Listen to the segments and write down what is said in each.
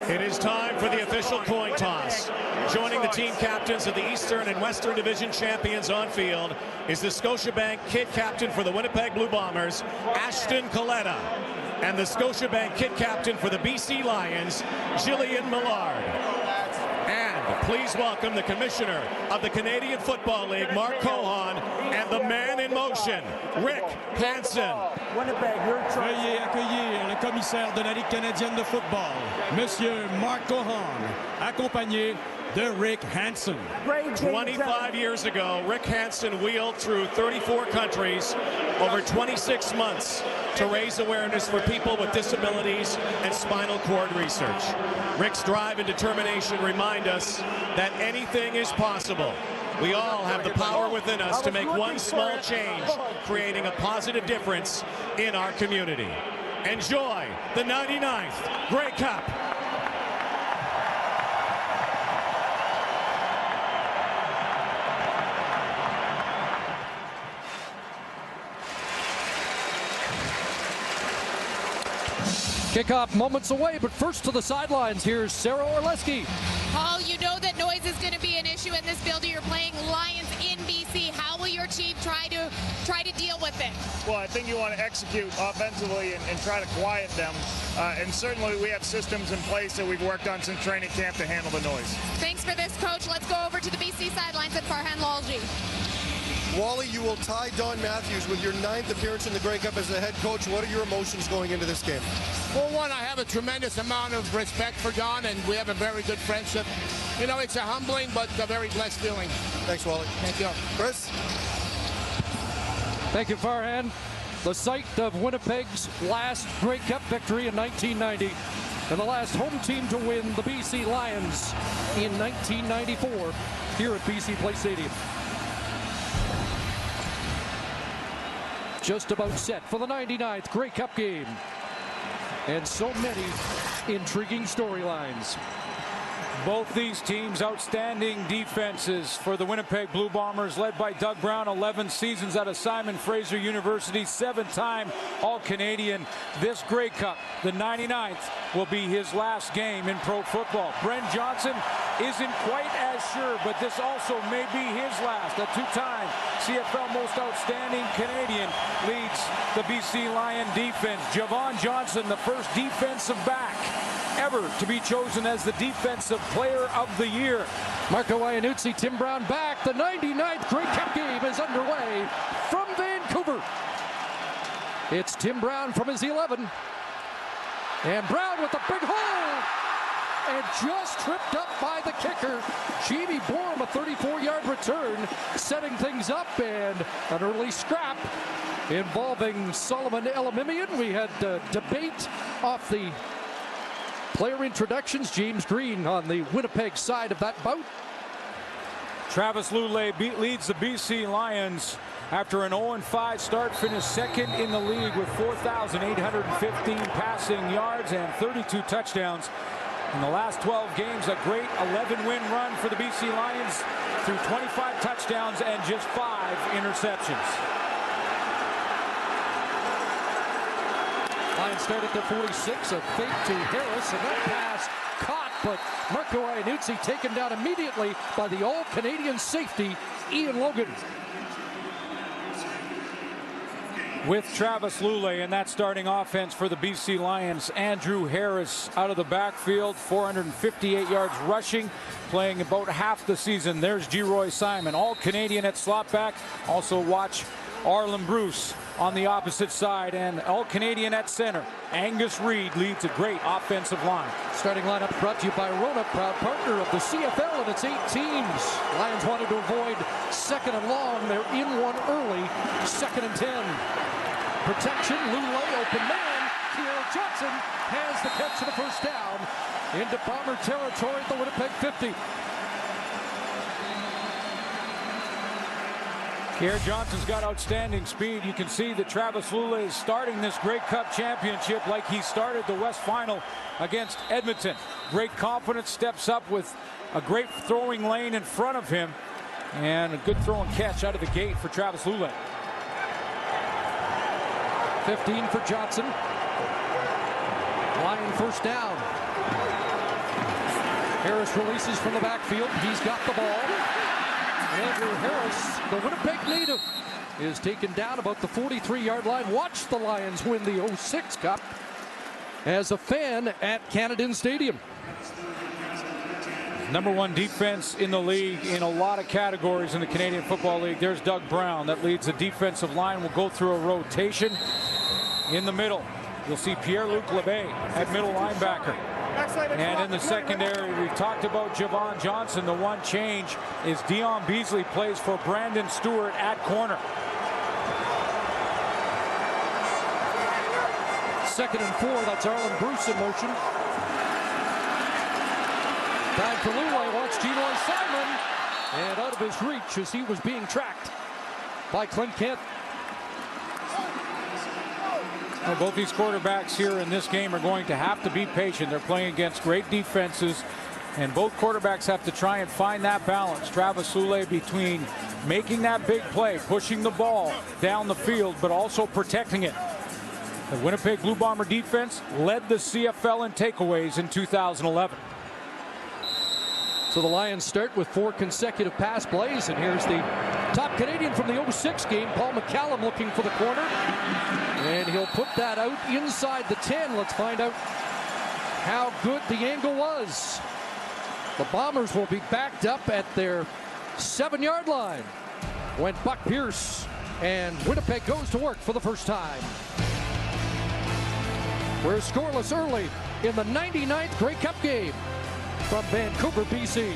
It is time for the official coin toss. Joining the team captains of the Eastern and Western Division champions on field is the Scotiabank Kit Captain for the Winnipeg Blue Bombers, Ashton Coletta, and the Scotiabank Kit Captain for the BC Lions, Jillian Millard. And please welcome the Commissioner of the Canadian Football League, Mark Cohan, and the man in motion, Rick Hansen. Veuillez accueillir le commissaire de la Ligue canadienne de football, Monsieur Mark Cohan, accompagné de Rick Hansen. 25 years ago, Rick Hansen wheeled through 34 countries over 26 months to raise awareness for people with disabilities and spinal cord research. Rick's drive and determination remind us that anything is possible. We all have the power within us to make one small change, creating a positive difference in our community. Enjoy the 99th Grey Cup. Kickoff moments away, but first to the sidelines. Here's Sarah Orleski. Paul, you know that noise is going to be an issue in this building. You're playing Lions in BC. How will your team try to deal with it? Well, I think you want to execute offensively and try to quiet them. And certainly we have systems in place that we've worked on since training camp to handle the noise. Thanks for this, Coach. Let's go over to the BC sidelines at Farhan Lalji. Wally, you will tie Don Matthews with your 9th appearance in the Grey Cup as the head coach. What are your emotions going into this game? For one, I have a tremendous amount of respect for Don, and we have a very good friendship. You know, it's a humbling but a very blessed feeling. Thanks, Wally. Thank you. Chris? Thank you, Farhan. The site of Winnipeg's last Grey Cup victory in 1990 and the last home team to win, the BC Lions, in 1994 here at BC Place Stadium. Just about set for the 99th Grey Cup game. And so many intriguing storylines. Both these teams outstanding defenses for the Winnipeg Blue Bombers, led by Doug Brown, 11 seasons out of Simon Fraser University, 7-time All-Canadian. This Grey Cup, the 99th, will be his last game in pro football. Brent Johnson isn't quite as sure, but this also may be his last. A two-time CFL Most Outstanding Canadian leads the BC Lion defense. Javon Johnson, the first defensive back ever to be chosen as the Defensive Player of the Year. Marco Iannuzzi, Tim Brown back. The 99th Grey Cup game is underway from Vancouver. It's Tim Brown from his 11. And Brown with a big hole. And just tripped up by the kicker. Jamie Borum, a 34-yard return, setting things up, and an early scrap involving Solomon Elamimian. We had debate off the player introductions. James Green on the Winnipeg side of that bout. Travis Lulay leads the BC Lions after an 0-5 start, finished second in the league with 4,815 passing yards and 32 touchdowns. In the last 12 games, a great 11-win run for the BC Lions through 25 touchdowns and just 5 interceptions. Lions start at the 46, a fake to Harris, and that pass caught, but Marco Iannuzzi taken down immediately by the All-Canadian safety, Ian Logan. With Travis Lulay in that starting offense for the BC Lions, Andrew Harris out of the backfield, 458 yards rushing, playing about half the season. There's Geroy Simon, All-Canadian at slot back. Also watch Arlen Bruce on the opposite side, and All-Canadian at center. Angus Reid leads a great offensive line. Starting lineup brought to you by Rona, proud partner of the CFL and its 8 teams. Lions wanted to avoid second and long. They're in one early, 2nd and 10. Protection, Lulay, open man. Kiel Johnson has the catch of the first down into Bomber territory at the Winnipeg 50. Kier Johnson's got outstanding speed. You can see that Travis Lulay is starting this Grey Cup championship like he started the West Final against Edmonton. Great confidence, steps up with a great throwing lane in front of him, and a good throw and catch out of the gate for Travis Lulay. 15 for Johnson. Lion first down. Harris releases from the backfield. He's got the ball. Andrew Harris, the Winnipeg native, is taken down about the 43-yard line. Watch the Lions win the 06 Cup as a fan at Canadian Stadium. #1 defense in the league in a lot of categories in the Canadian Football League. There's Doug Brown that leads the defensive line. We'll go through a rotation in the middle. You'll see Pierre-Luc Labbé at middle linebacker. And in the secondary, we've talked about Javon Johnson. The one change is Dion Beasley plays for Brandon Stewart at corner. 2nd and 4, that's Arlen Bruce in motion. Time for Lulay, watch Genoy Simon, and out of his reach as he was being tracked by Clint Kent. Well, both these quarterbacks here in this game are going to have to be patient. They're playing against great defenses, and both quarterbacks have to try and find that balance. Travis Lulay between making that big play, pushing the ball down the field, but also protecting it. The Winnipeg Blue Bomber defense led the CFL in takeaways in 2011. So the Lions start with 4 consecutive pass plays, and here's the top Canadian from the 06 game, Paul McCallum, looking for the corner, and he'll put that out inside the 10. Let's find out how good the angle was. The Bombers will be backed up at their 7-yard line when Buck Pierce, and Winnipeg goes to work for the first time. We're scoreless early in the 99th Grey Cup game from Vancouver, BC.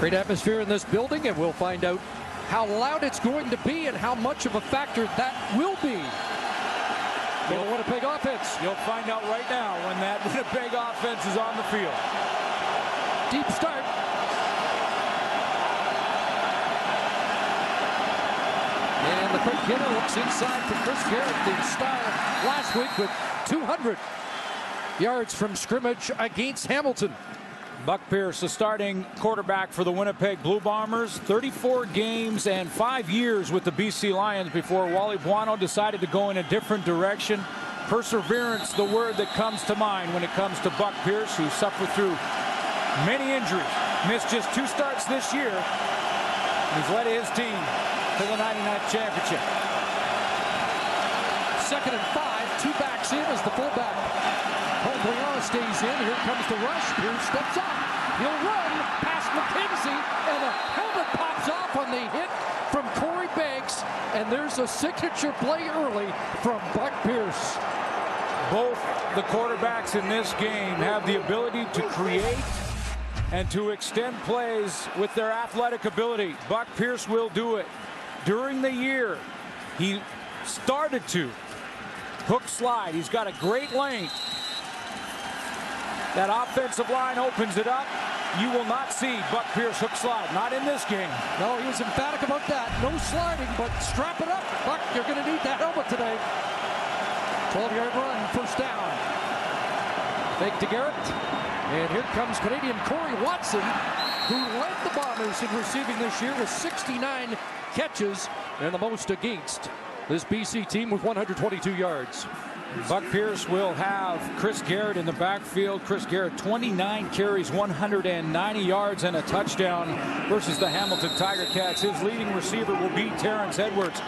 Great atmosphere in this building, and we'll find out how loud it's going to be and how much of a factor that will be for the Winnipeg offense. You'll find out right now when that Winnipeg offense is on the field. Deep start. And the quick hitter looks inside for Chris Garrett, the star last week with 200 yards from scrimmage against Hamilton. Buck Pierce, the starting quarterback for the Winnipeg Blue Bombers. 34 games and 5 years with the BC Lions before Wally Buono decided to go in a different direction. Perseverance, the word that comes to mind when it comes to Buck Pierce, who suffered through many injuries. Missed just 2 starts this year. He's led his team to the 99th championship. 2nd and 5, 2 backs in as the fullback. Brian stays in. Here comes the rush. Pierce steps up. He'll run past McKenzie, and the helmet pops off on the hit from Corey Banks, and there's a signature play early from Buck Pierce. Both the quarterbacks in this game have the ability to create and to extend plays with their athletic ability. Buck Pierce will do it. During the year, he started to hook slide. He's got a great length. That offensive line opens it up. You will not see Buck Pierce hook slide. Not in this game. No, he was emphatic about that. No sliding, but strap it up. Buck, you're going to need that helmet today. 12-yard run, first down. Fake to Garrett. And here comes Canadian Corey Watson, who led the Bombers in receiving this year with 69 catches and the most against this BC team with 122 yards. Buck Pierce will have Chris Garrett in the backfield. Chris Garrett, 29 carries, 190 yards and a touchdown versus the Hamilton Tiger Cats. His leading receiver will be Terrence Edwards.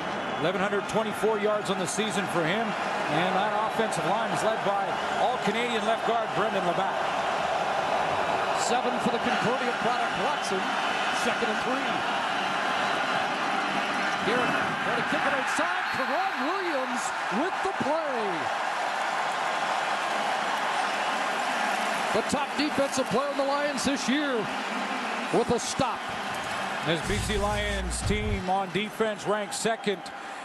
1,124 yards on the season for him. And that offensive line is led by All-Canadian left guard Brendan Labatt. 7 for the Concordia product, Watson. 2nd and 3. Garrett trying to kick it outside. Karan Williams with the play. The top defensive player on the Lions this year with a stop. This BC Lions team on defense ranks 2nd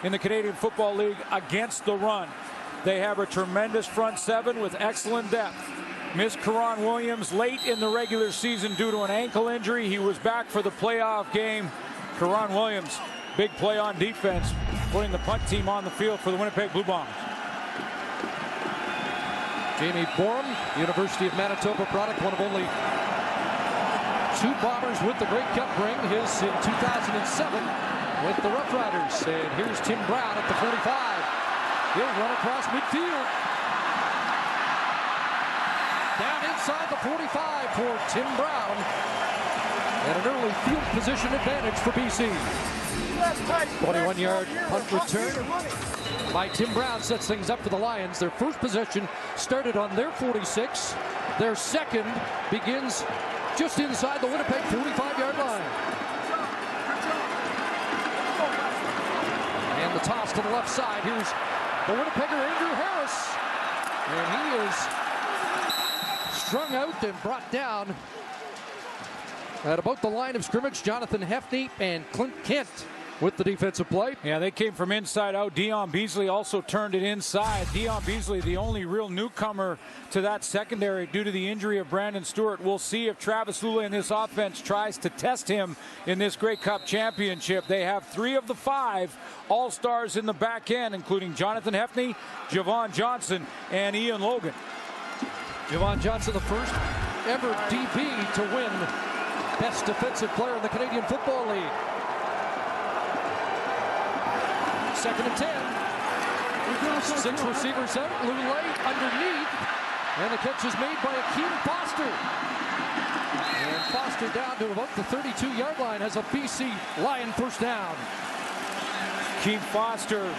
in the Canadian Football League against the run. They have a tremendous front 7 with excellent depth. Missed Karan Williams late in the regular season due to an ankle injury. He was back for the playoff game. Karan Williams, big play on defense, putting the punt team on the field for the Winnipeg Blue Bombers. Jamie Borum, University of Manitoba product, one of only 2 Bombers with the Grey Cup ring. His in 2007 with the Rough Riders. And here's Tim Brown at the 45. He'll run across midfield. inside the 45 for Tim Brown. And an early field position advantage for BC. 21-yard punt return by Tim Brown sets things up for the Lions. Their first possession started on their 46. Their second begins just inside the Winnipeg 45-yard line. And the toss to the left side. Here's the Winnipegger, Andrew Harris. And he is strung out and brought down at about the line of scrimmage. Jonathan Hefney and Clint Kent with the defensive play. Yeah, they came from inside out. Dion Beasley also turned it inside. Dion Beasley, the only real newcomer to that secondary due to the injury of Brandon Stewart. We'll see if Travis Lule in this offense tries to test him in this Grey Cup championship. They have 3 of the 5 All-Stars in the back end, including Jonathan Hefney, Javon Johnson, and Ian Logan. Javon Johnson, the first ever DB to win Best Defensive Player in the Canadian Football League. 2nd and 10. 6 receivers out. Lulay underneath. And the catch is made by Akeem Foster. And Foster down to about the 32-yard line as a BC Lion first down. Akeem Foster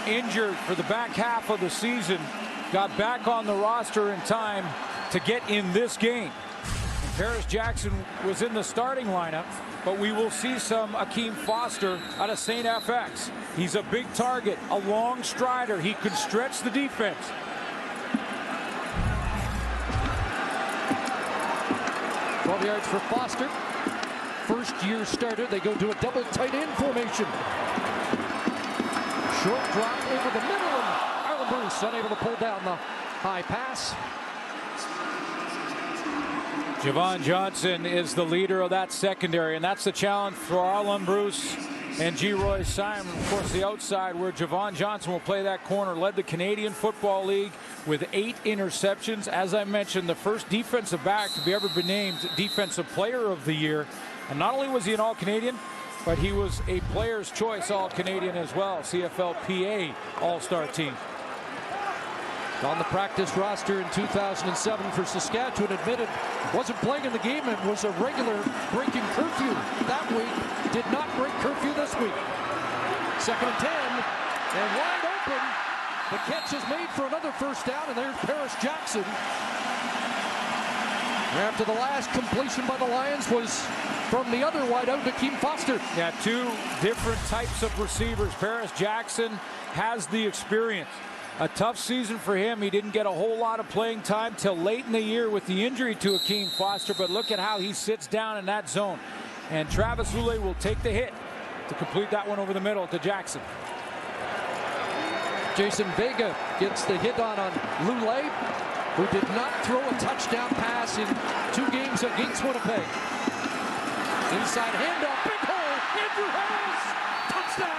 injured for the back half of the season. Got back on the roster in time to get in this game. Paris Jackson was in the starting lineup, but we will see some Akeem Foster out of St. FX. He's a big target, a long strider. He could stretch the defense. Twelve yards for Foster. First year starter. They go to a double tight end formation. Short drop over the middle, and Arlen Bruce unable to pull down the high pass. Javon Johnson is the leader of that secondary, and that's the challenge for Arlen Bruce and G. Roy Simon. Of course, the outside where Javon Johnson will play that corner, led the Canadian Football League with 8 interceptions. As I mentioned, the first defensive back to be ever been named Defensive Player of the Year. And not only was he an All-Canadian, but he was a Player's Choice All-Canadian as well, CFL-PA All-Star team. On the practice roster in 2007 for Saskatchewan, admitted wasn't playing in the game and was a regular breaking curfew that week. Did not break curfew this week. 2nd and 10, and wide open. The catch is made for another first down, and there's Paris Jackson. After the last completion by the Lions was from the other wideout, Akeem Foster. Yeah, 2 different types of receivers. Paris Jackson has the experience. A tough season for him. He didn't get a whole lot of playing time till late in the year with the injury to Akeem Foster, but look at how he sits down in that zone. And Travis Lule will take the hit to complete that one over the middle to Jackson. Jason Vega gets the hit on Lule, who did not throw a touchdown pass in 2 games against Winnipeg. Inside handoff, big hole, Andrew Harris, touchdown!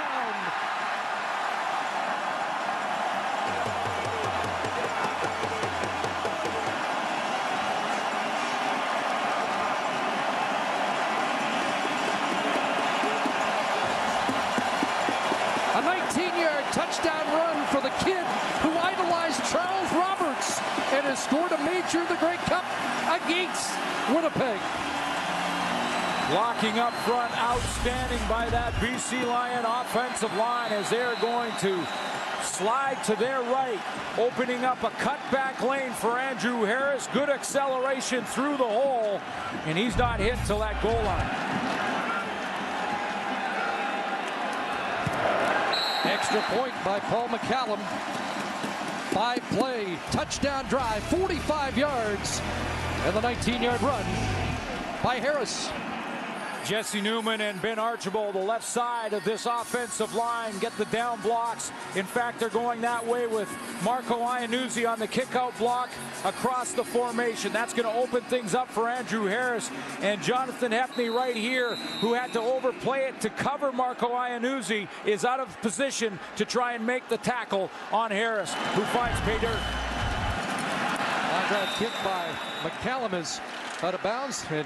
A 19-yard touchdown run for the kid who idolized Charles Roberts and has scored a major in the Grey Cup against Winnipeg. Blocking up front, outstanding by that BC Lion offensive line as they're going to slide to their right, opening up a cutback lane for Andrew Harris. Good acceleration through the hole, and he's not hit till that goal line. Extra point by Paul McCallum. 5-play touchdown drive, 45 yards, and the 19-yard run by Harris. Jesse Newman and Ben Archibald, the left side of this offensive line, get the down blocks. In fact, they're going that way with Marco Iannuzzi on the kick-out block across the formation. That's going to open things up for Andrew Harris. And Jonathan Hefney right here, who had to overplay it to cover Marco Iannuzzi, is out of position to try and make the tackle on Harris, who finds pay dirt. On that kick by McCallum is out of bounds, and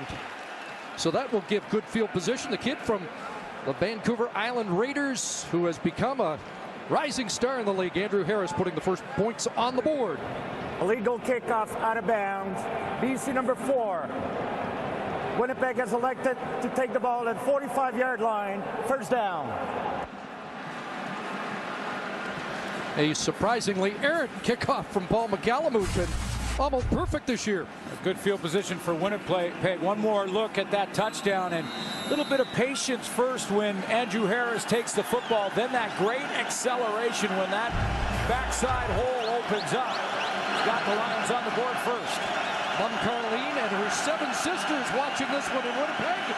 so that will give good field position. The kid from the Vancouver Island Raiders, who has become a rising star in the league, Andrew Harris, putting the first points on the board. Illegal kickoff out of bounds. BC number 4. Winnipeg has elected to take the ball at 45-yard line. First down. A surprisingly errant kickoff from Paul McCallum, who's been almost perfect this year. A good field position for Winnipeg. One more look at that touchdown, and a little bit of patience first when Andrew Harris takes the football, then that great acceleration when that backside hole opens up. Got the Lions on the board first. Mom Carlene and her 7 sisters watching this one in Winnipeg.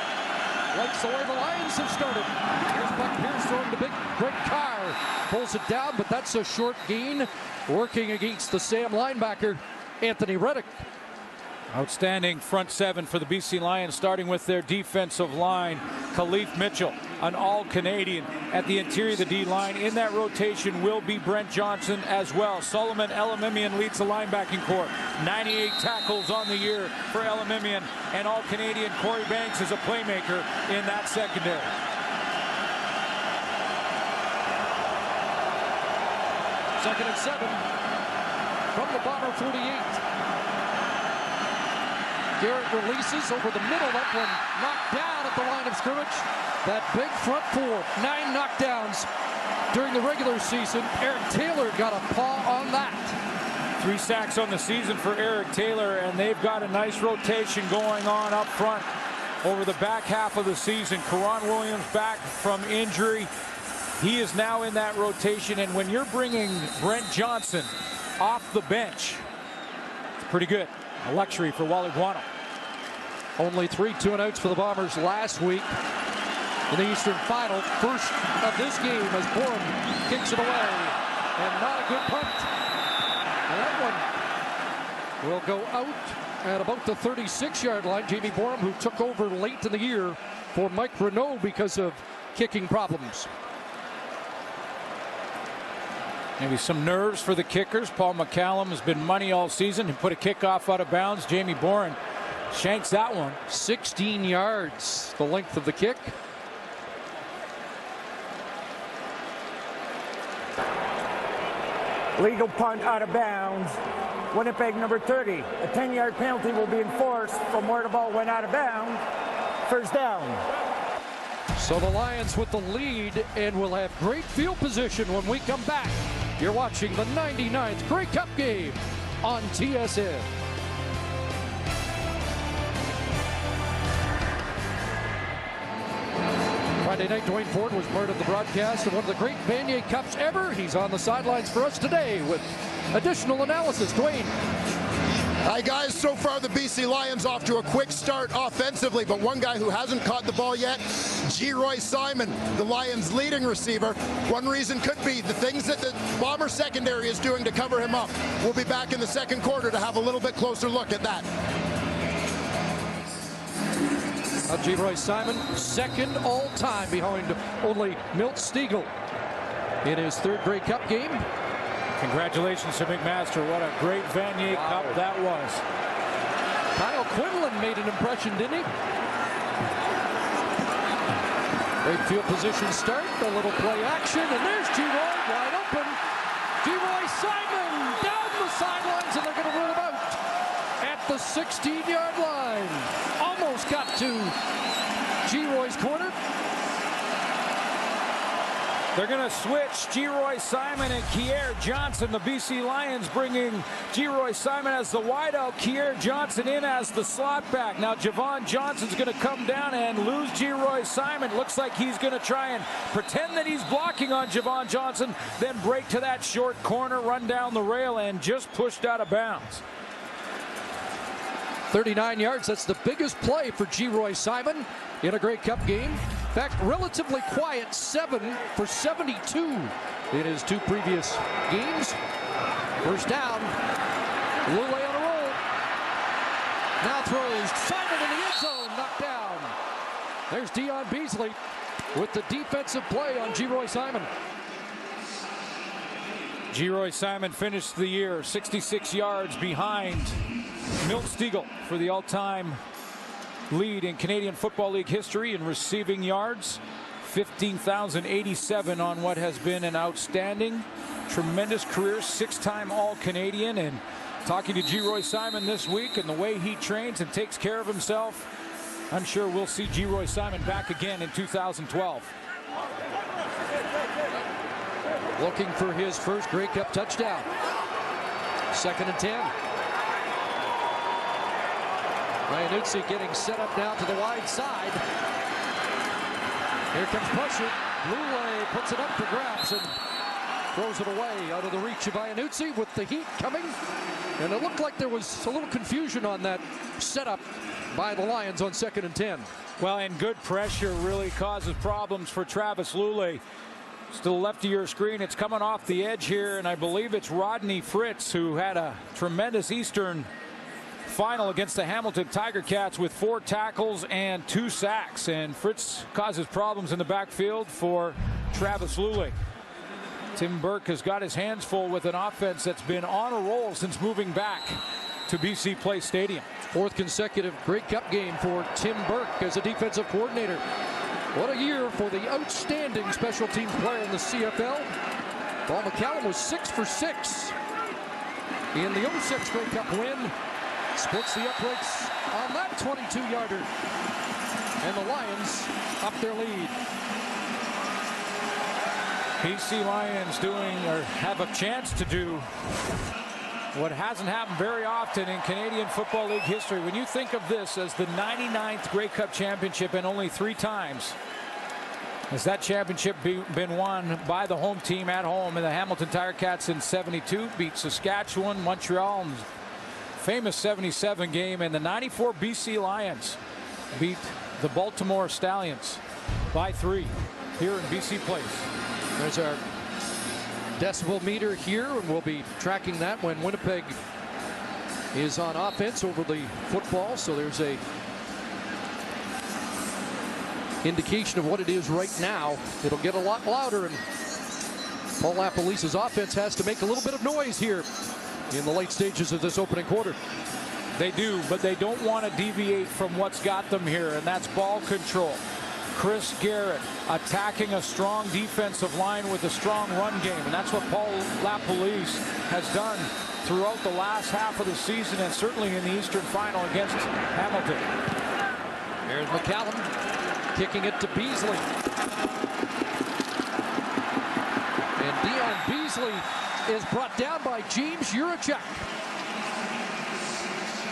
Likes the way the Lions have started. Here's Buck Pierce throwing the big Greg Carr. Pulls it down, but that's a short gain. Working against the Sam linebacker, Anthony Reddick. Outstanding front 7 for the BC Lions, starting with their defensive line. Khalif Mitchell, an all-Canadian at the interior of the D-line. In that rotation will be Brent Johnson as well. Solomon Elimimian leads the linebacking corps. 98 tackles on the year for Elimimian. And all-Canadian Corey Banks is a playmaker in that secondary. Second and 7 from the Bomber 48. Garrett releases over the middle. That one knocked down at the line of scrimmage. That big front 4, 9 knockdowns during the regular season. Eric Taylor got a paw on that. 3 sacks on the season for Eric Taylor, and they've got a nice rotation going on up front over the back half of the season. Karan Williams back from injury. He is now in that rotation, and when you're bringing Brent Johnson off the bench, it's pretty good. A luxury for Wally Buono. Only 3 2-and-outs for the Bombers last week in the Eastern Final. First of this game as Borum kicks it away. And not a good punt. And that one will go out at about the 36-yard line. Jamie Borum, who took over late in the year for Mike Renaud because of kicking problems. Maybe some nerves for the kickers. Paul McCallum has been money all season. He put a kickoff out of bounds. Jamie Borum shanks that one. 16 yards, the length of the kick. Legal punt out of bounds. Winnipeg number 30. A 10-yard penalty will be enforced from where the ball went out of bounds. First down. So the Lions with the lead and will have great field position when we come back. You're watching the 99th Grey Cup game on TSN. Friday night, Dwayne Ford was part of the broadcast of one of the great Vanier Cups ever. He's on the sidelines for us today with additional analysis. Dwayne. Hi guys, so far the BC Lions off to a quick start offensively, but one guy who hasn't caught the ball yet, Geroy Simon, the Lions' leading receiver. One reason could be the things that the Bomber secondary is doing to cover him up. We'll be back in the second quarter to have a little bit closer look at that. Geroy Simon, second all-time behind only Milt Stegall in his 3rd Grey Cup game. Congratulations to McMaster. What a great Vanier Cup that was. Kyle Quinlan made an impression, didn't he? Great field position start, a little play action, and there's Geroy wide open. Geroy Simon down the sidelines, and they're going to rule him out at the 16-yard line. Almost got to Geroy's corner. They're going to switch Geroy Simon and Kier Johnson. The BC Lions bringing Geroy Simon as the wideout, Kier Johnson in as the slot back. Now Javon Johnson's going to come down and lose Geroy Simon. Looks like he's going to try and pretend that he's blocking on Javon Johnson, then break to that short corner, run down the rail, and just pushed out of bounds. 39 yards, that's the biggest play for Geroy Simon in a Grey Cup game. In fact, relatively quiet, 7 for 72 in his 2 previous games. First down, Lule on a roll. Now throws Simon in the end zone, knocked down. There's Dion Beasley with the defensive play on Geroy Simon. Geroy Simon finished the year 66 yards behind Milt Stegall for the all-time lead in Canadian Football League history in receiving yards. 15,087 on what has been an outstanding, tremendous career. 6-time All-Canadian, and Talking to G. Simon this week and the way he trains and takes care of himself, I'm sure we'll see G. Simon back again in 2012. Looking for his first Grey Cup touchdown. 2nd and 10. Wiinipeg getting set up now to the wide side. Here comes pressure. Lule puts it up for grabs and throws it away out of the reach of Wiinipeg with the heat coming. And it looked like there was a little confusion on that setup by the Lions on 2nd and 10. Well, and good pressure really causes problems for Travis Lule. Still left of your screen. It's coming off the edge here, and I believe it's Rodney Fritz, who had a tremendous Eastern final against the Hamilton Tiger Cats with 4 tackles and 2 sacks. And Fritz causes problems in the backfield for Travis Lule. Tim Burke has got his hands full with an offense that's been on a roll since moving back to BC Place Stadium. 4th consecutive Grey Cup game for Tim Burke as a defensive coordinator. What a year for the outstanding special teams player in the CFL. Paul McCallum was 6 for 6 in the 06 Grey Cup win. Splits the uprights on that 22-yarder. And the Lions up their lead. BC Lions doing, or have a chance to do, what hasn't happened very often in Canadian Football League history. When you think of this as the 99th Grey Cup championship, and only 3 times has that championship been won by the home team at home, and the Hamilton Tiger Cats in '72 beat Saskatchewan, Montreal, and famous '77 game, and the '94 BC Lions beat the Baltimore Stallions by 3 here in BC Place. There's our decibel meter here, and we'll be tracking that when Winnipeg is on offense over the football. So there's a indication of what it is right now. It'll get a lot louder, and Paul LaPolice's offense has to make a little bit of noise here in the late stages of this opening quarter. They do, but they don't want to deviate from what's got them here, and that's ball control. Chris Garrett attacking a strong defensive line with a strong run game, and that's what Paul LaPolice has done throughout the last half of the season, and certainly in the Eastern Final against Hamilton. There's McCallum kicking it to Beasley. And Dion Beasley is brought down by James Juracek.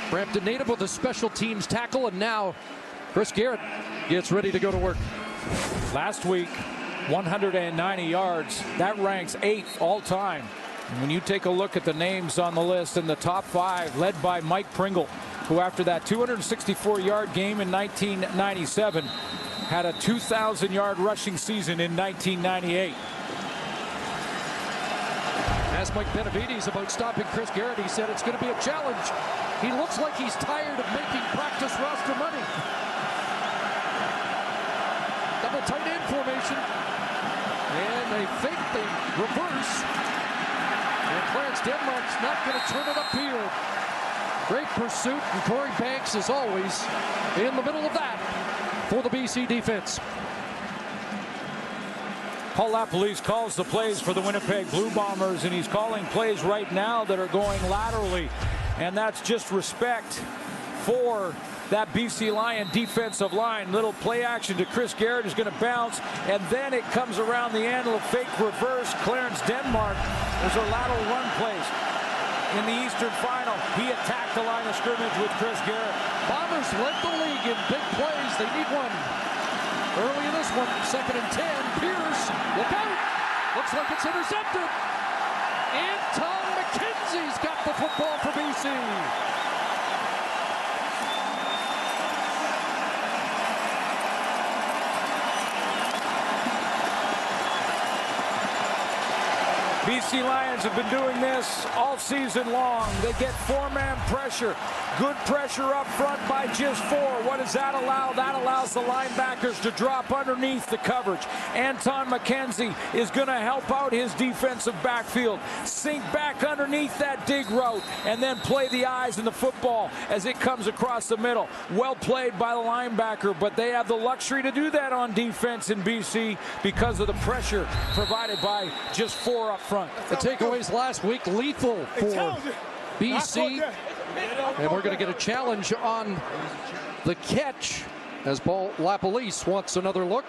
Brampton native with a special teams tackle, and now Chris Garrett gets ready to go to work. Last week, 190 yards. That ranks 8th all time. And when you take a look at the names on the list in the top 5, led by Mike Pringle, who after that 264-yard game in 1997 had a 2,000-yard rushing season in 1998. Asked Mike Benavides about stopping Chris Garrett. He said it's going to be a challenge. He looks like he's tired of making practice roster money. Double tight end formation. And they fake the reverse. And Clarence Denmark's not going to turn it upfield. Great pursuit, and Corey Banks is always in the middle of that for the BC defense. Paul LaPolice calls the plays for the Winnipeg Blue Bombers, and he's calling plays right now that are going laterally. And that's just respect for that BC Lion defensive line. Little play action to Chris Garrett, is going to bounce, and then it comes around the end of a fake reverse. Clarence Denmark, there's a lateral run plays. In the Eastern Final, he attacked the line of scrimmage with Chris Garrett. Bombers led the league in big plays. They need one. Early in this one, 2nd and 10. Pierce, look out. Looks like it's intercepted. Anton McKenzie's got the football for BC. BC Lions have been doing this all season long. They get 4-man pressure. Good pressure up front by just 4. What does that allow? That allows the linebackers to drop underneath the coverage. Anton McKenzie is going to help out his defensive backfield. Sink back underneath that dig route and then play the eyes in the football as it comes across the middle. Well played by the linebacker, but they have the luxury to do that on defense in BC because of the pressure provided by just 4 up front. The takeaways last week, lethal for BC. And we're going to get a challenge on the catch as Paul LaPolice wants another look.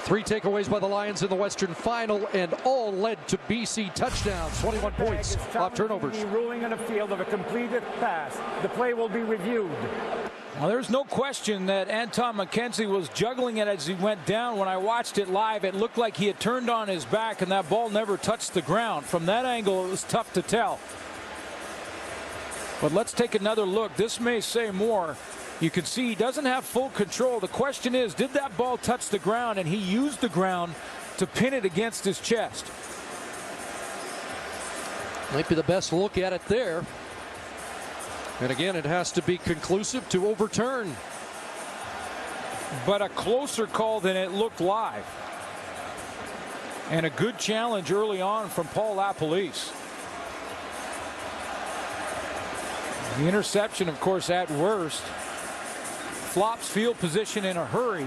3 takeaways by the Lions in the Western Final, and all led to BC touchdowns. 21 points off turnovers. Ruling on a field of a completed pass. The play will be reviewed. Well, there's no question that Anton McKenzie was juggling it as he went down. When I watched it live, it looked like he had turned on his back and that ball never touched the ground. From that angle, it was tough to tell. But let's take another look. This may say more. You can see he doesn't have full control. The question is, did that ball touch the ground? And he used the ground to pin it against his chest. Might be the best look at it there. And again, it has to be conclusive to overturn. But a closer call than it looked live. And a good challenge early on from Paul LaPolice. The interception, of course, at worst. Flops field position in a hurry.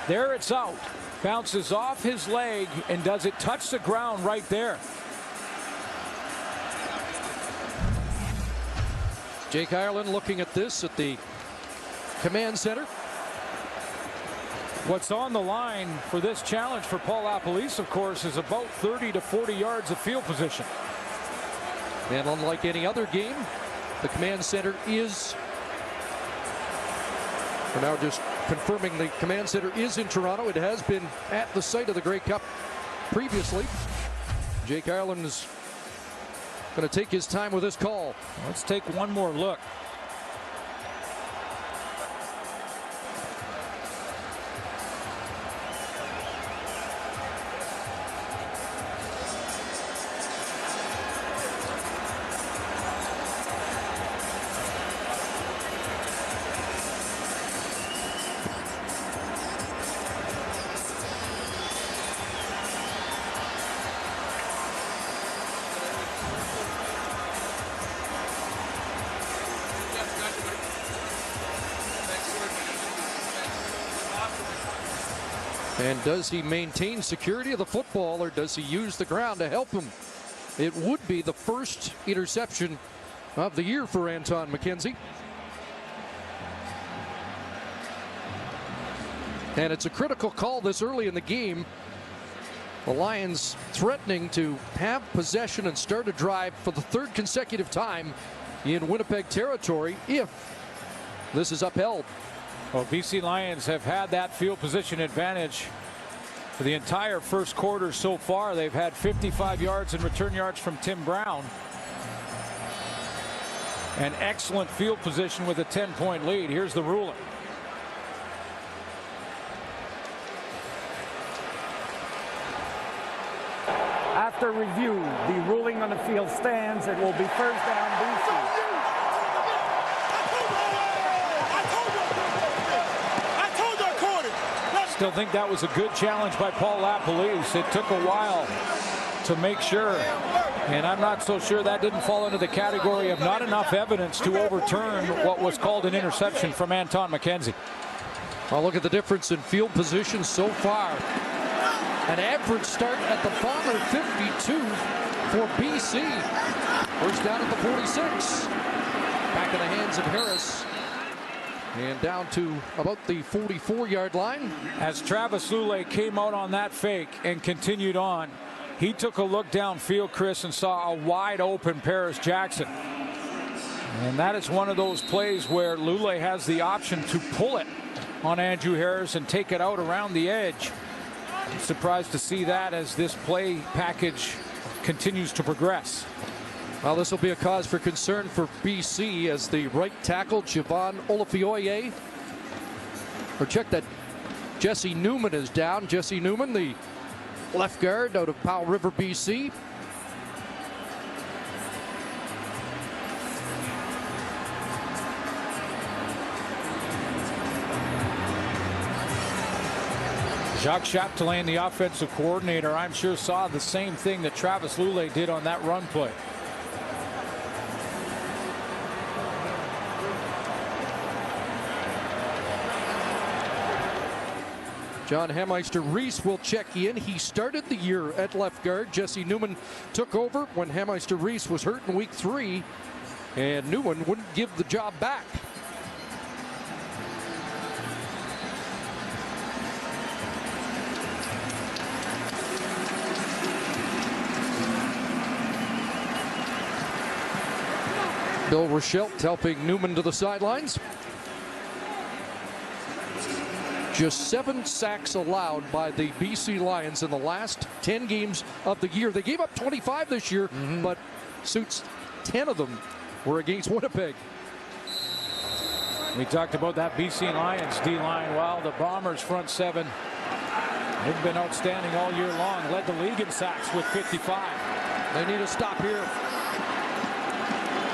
There it's out. Bounces off his leg, and does it touch the ground right there? Jake Ireland looking at this at the command center. What's on the line for this challenge for Paul LaPolice, of course, is about 30 to 40 yards of field position. And unlike any other game, the command center is, we're now just confirming the command center is in Toronto. It has been at the site of the Grey Cup previously. Jake Ireland is going to take his time with this call. Let's take one more look. And does he maintain security of the football, or does he use the ground to help him? It would be the first interception of the year for Anton McKenzie. And it's a critical call this early in the game. The Lions threatening to have possession and start a drive for the 3rd consecutive time in Winnipeg territory if this is upheld. Well, BC Lions have had that field position advantage for the entire first quarter so far. They've had 55 yards and return yards from Tim Brown. An excellent field position with a 10-point lead. Here's the ruling. After review, the ruling on the field stands. It will be first down BC. Still think that was a good challenge by Paul LaPolice. It took a while to make sure, and I'm not so sure that didn't fall into the category of not enough evidence to overturn what was called an interception from Anton McKenzie. Well, look at the difference in field position so far. An average start at the Bomber 52 for BC. First down at the 46. Back in the hands of Harris. And down to about the 44-yard line. As Travis Lulay came out on that fake and continued on, he took a look downfield, Chris, and saw a wide open Paris Jackson. And that is one of those plays where Lulay has the option to pull it on Andrew Harris and take it out around the edge. I'm surprised to see that as this play package continues to progress. Well, this will be a cause for concern for BC as the right tackle, Javon Olafioye. Or check that Jesse Newman is down. Jesse Newman, the left guard out of Powell River, BC. Jacques Chapdelaine, the offensive coordinator, I'm sure saw the same thing that Travis Lulay did on that run play. John Hameister-Reese will check in. He started the year at left guard. Jesse Newman took over when Hameister-Reese was hurt in week 3, and Newman wouldn't give the job back. Bill Rochelt helping Newman to the sidelines. Just 7 sacks allowed by the BC Lions in the last 10 games of the year. They gave up 25 this year, but Suits, 10 of them were against Winnipeg. We talked about that BC Lions D-line. Well, the Bombers front 7, they've been outstanding all year long. Led the league in sacks with 55. They need a stop here.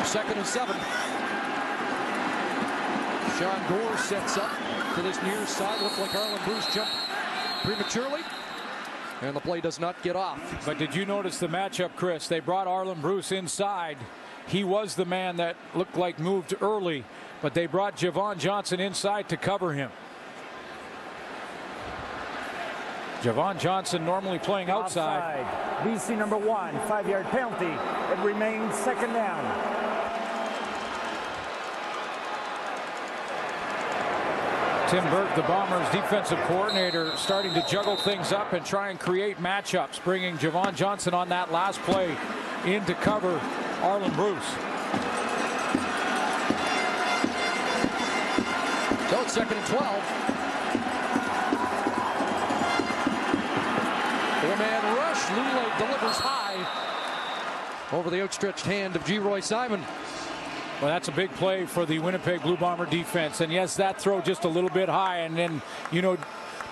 2nd and 7. Sean Gore sets up to this near side. Looked like Arlen Bruce jumped prematurely, and the play does not get off. But did you notice the matchup, Chris? They brought Arlen Bruce inside. He was the man that looked like moved early, but they brought Javon Johnson inside to cover him. Javon Johnson normally playing outside. BC number 1, 5-yard penalty. It remains 2nd down. Tim Burke, the Bombers defensive coordinator, starting to juggle things up and try and create matchups, bringing Javon Johnson on that last play in to cover Arlen Bruce. So it's 2nd and 12. 4-man rush. Lule delivers high over the outstretched hand of G-Roy Simon. Well, that's a big play for the Winnipeg Blue Bomber defense. And yes, that throw just a little bit high. And then, you know,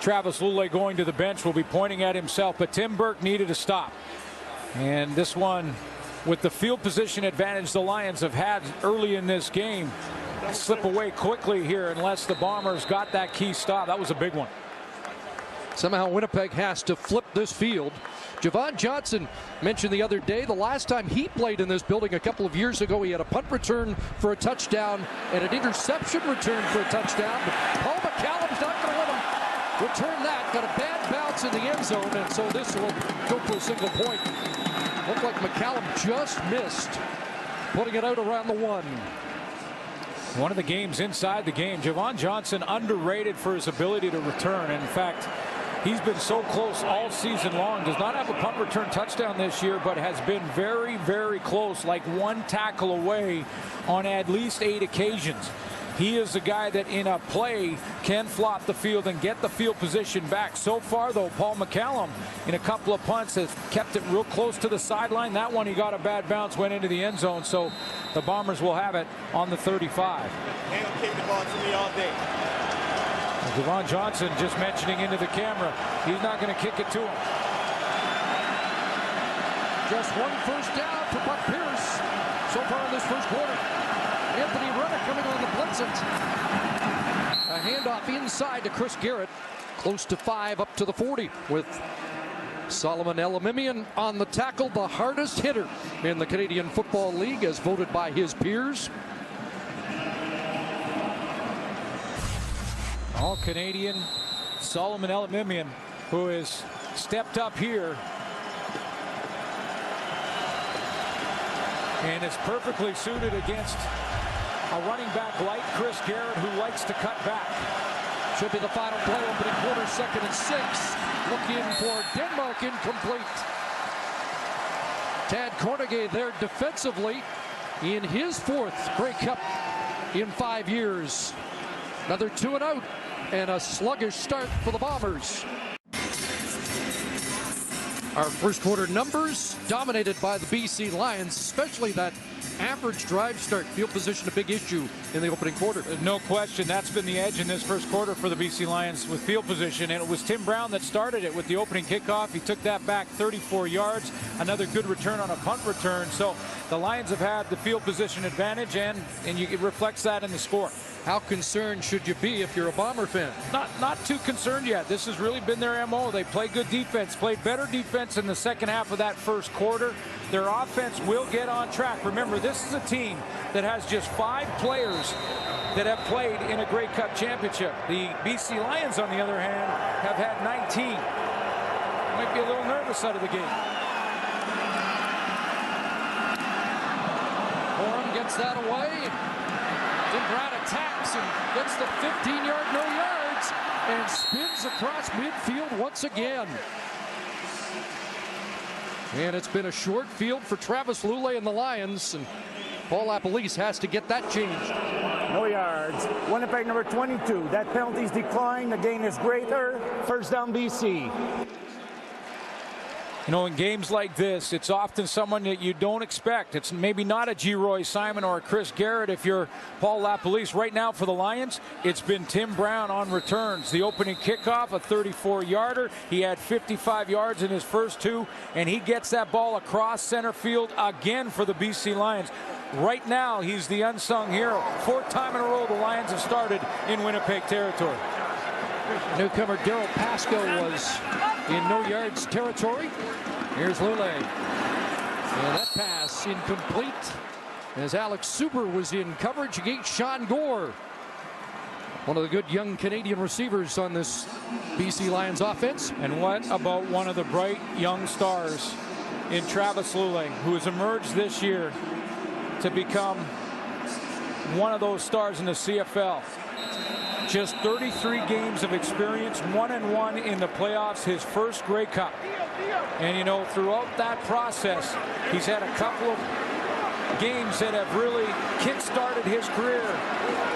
Travis Lule going to the bench will be pointing at himself. But Tim Burke needed a stop. And this one, with the field position advantage the Lions have had early in this game, slip away quickly here unless the Bombers got that key stop. That was a big one. Somehow Winnipeg has to flip this field. Javon Johnson mentioned the other day, the last time he played in this building a couple of years ago, he had a punt return for a touchdown and an interception return for a touchdown. But Paul McCallum's not going to let him return that. Got a bad bounce in the end zone, and so this will go for a single point. Looked like McCallum just missed, putting it out around the 1. One of the games inside the game. Javon Johnson underrated for his ability to return. In fact, he's been so close all season long. Does not have a punt return touchdown this year, but has been very, very close, like 1 tackle away on at least 8 occasions. He is the guy that in a play can flop the field and get the field position back. So far, though, Paul McCallum in a couple of punts has kept it real close to the sideline. That one, he got a bad bounce, went into the end zone. So the Bombers will have it on the 35. They don't kick the ball to me all day. Javon Johnson just mentioning into the camera, he's not going to kick it to him. Just 1 first down for Buck Pierce so far in this first quarter. Anthony Renner coming on the blitzing. A handoff inside to Chris Garrett, close to 5 up to the 40 with Solomon Elimimian on the tackle, the hardest hitter in the Canadian Football League as voted by his peers. All-Canadian Solomon Elimimian, who has stepped up here and is perfectly suited against a running back like Chris Garrett, who likes to cut back. Should be the final play, opening quarter, 2nd and 6. Looking for Denmark, incomplete. Tad Cornegay there defensively in his 4th Grey Cup in 5 years. Another 2 and out, and a sluggish start for the Bombers. Our first quarter numbers dominated by the BC Lions, especially that average drive start. Field position a big issue in the opening quarter. No question, that's been the edge in this first quarter for the BC Lions with field position, and it was Tim Brown that started it with the opening kickoff. He took that back 34 yards, another good return on a punt return. So the Lions have had the field position advantage, and it reflects that in the score. How concerned should you be if you're a Bomber fan? Not too concerned yet. This has really been their MO. They play good defense, played better defense in the second half of that first quarter. Their offense will get on track. Remember, this is a team that has just 5 players that have played in a Grey Cup championship. The BC Lions, on the other hand, have had 19. Might be a little nervous out of the gate. Horn gets that away. Tim Brown attacks and gets the 15-yard, no yards, and spins across midfield once again. And it's been a short field for Travis Lulay and the Lions, and Paul LaPolice has to get that changed. No yards. Winnipeg number 22. That penalty's declined. The gain is greater. First down, BC. You know, in games like this, it's often someone that you don't expect. It's maybe not a Geroy Simon or a Chris Garrett if you're Paul LaPolice. Right now for the Lions, it's been Tim Brown on returns. The opening kickoff, a 34-yarder. He had 55 yards in his first two, and he gets that ball across center field again for the BC Lions. Right now, he's the unsung hero. Fourth time in a row the Lions have started in Winnipeg territory. Newcomer Daryl Pasco was in no yards territory. Here's Lulay. And that pass incomplete as Alex Suber was in coverage against Sean Gore. One of the good young Canadian receivers on this BC Lions offense. And what about one of the bright young stars in Travis Lulay, who has emerged this year to become one of those stars in the CFL. Just 33 games of experience, 1-1 in the playoffs, his first Grey Cup. And you know, throughout that process, he's had a couple of games that have really kick-started his career,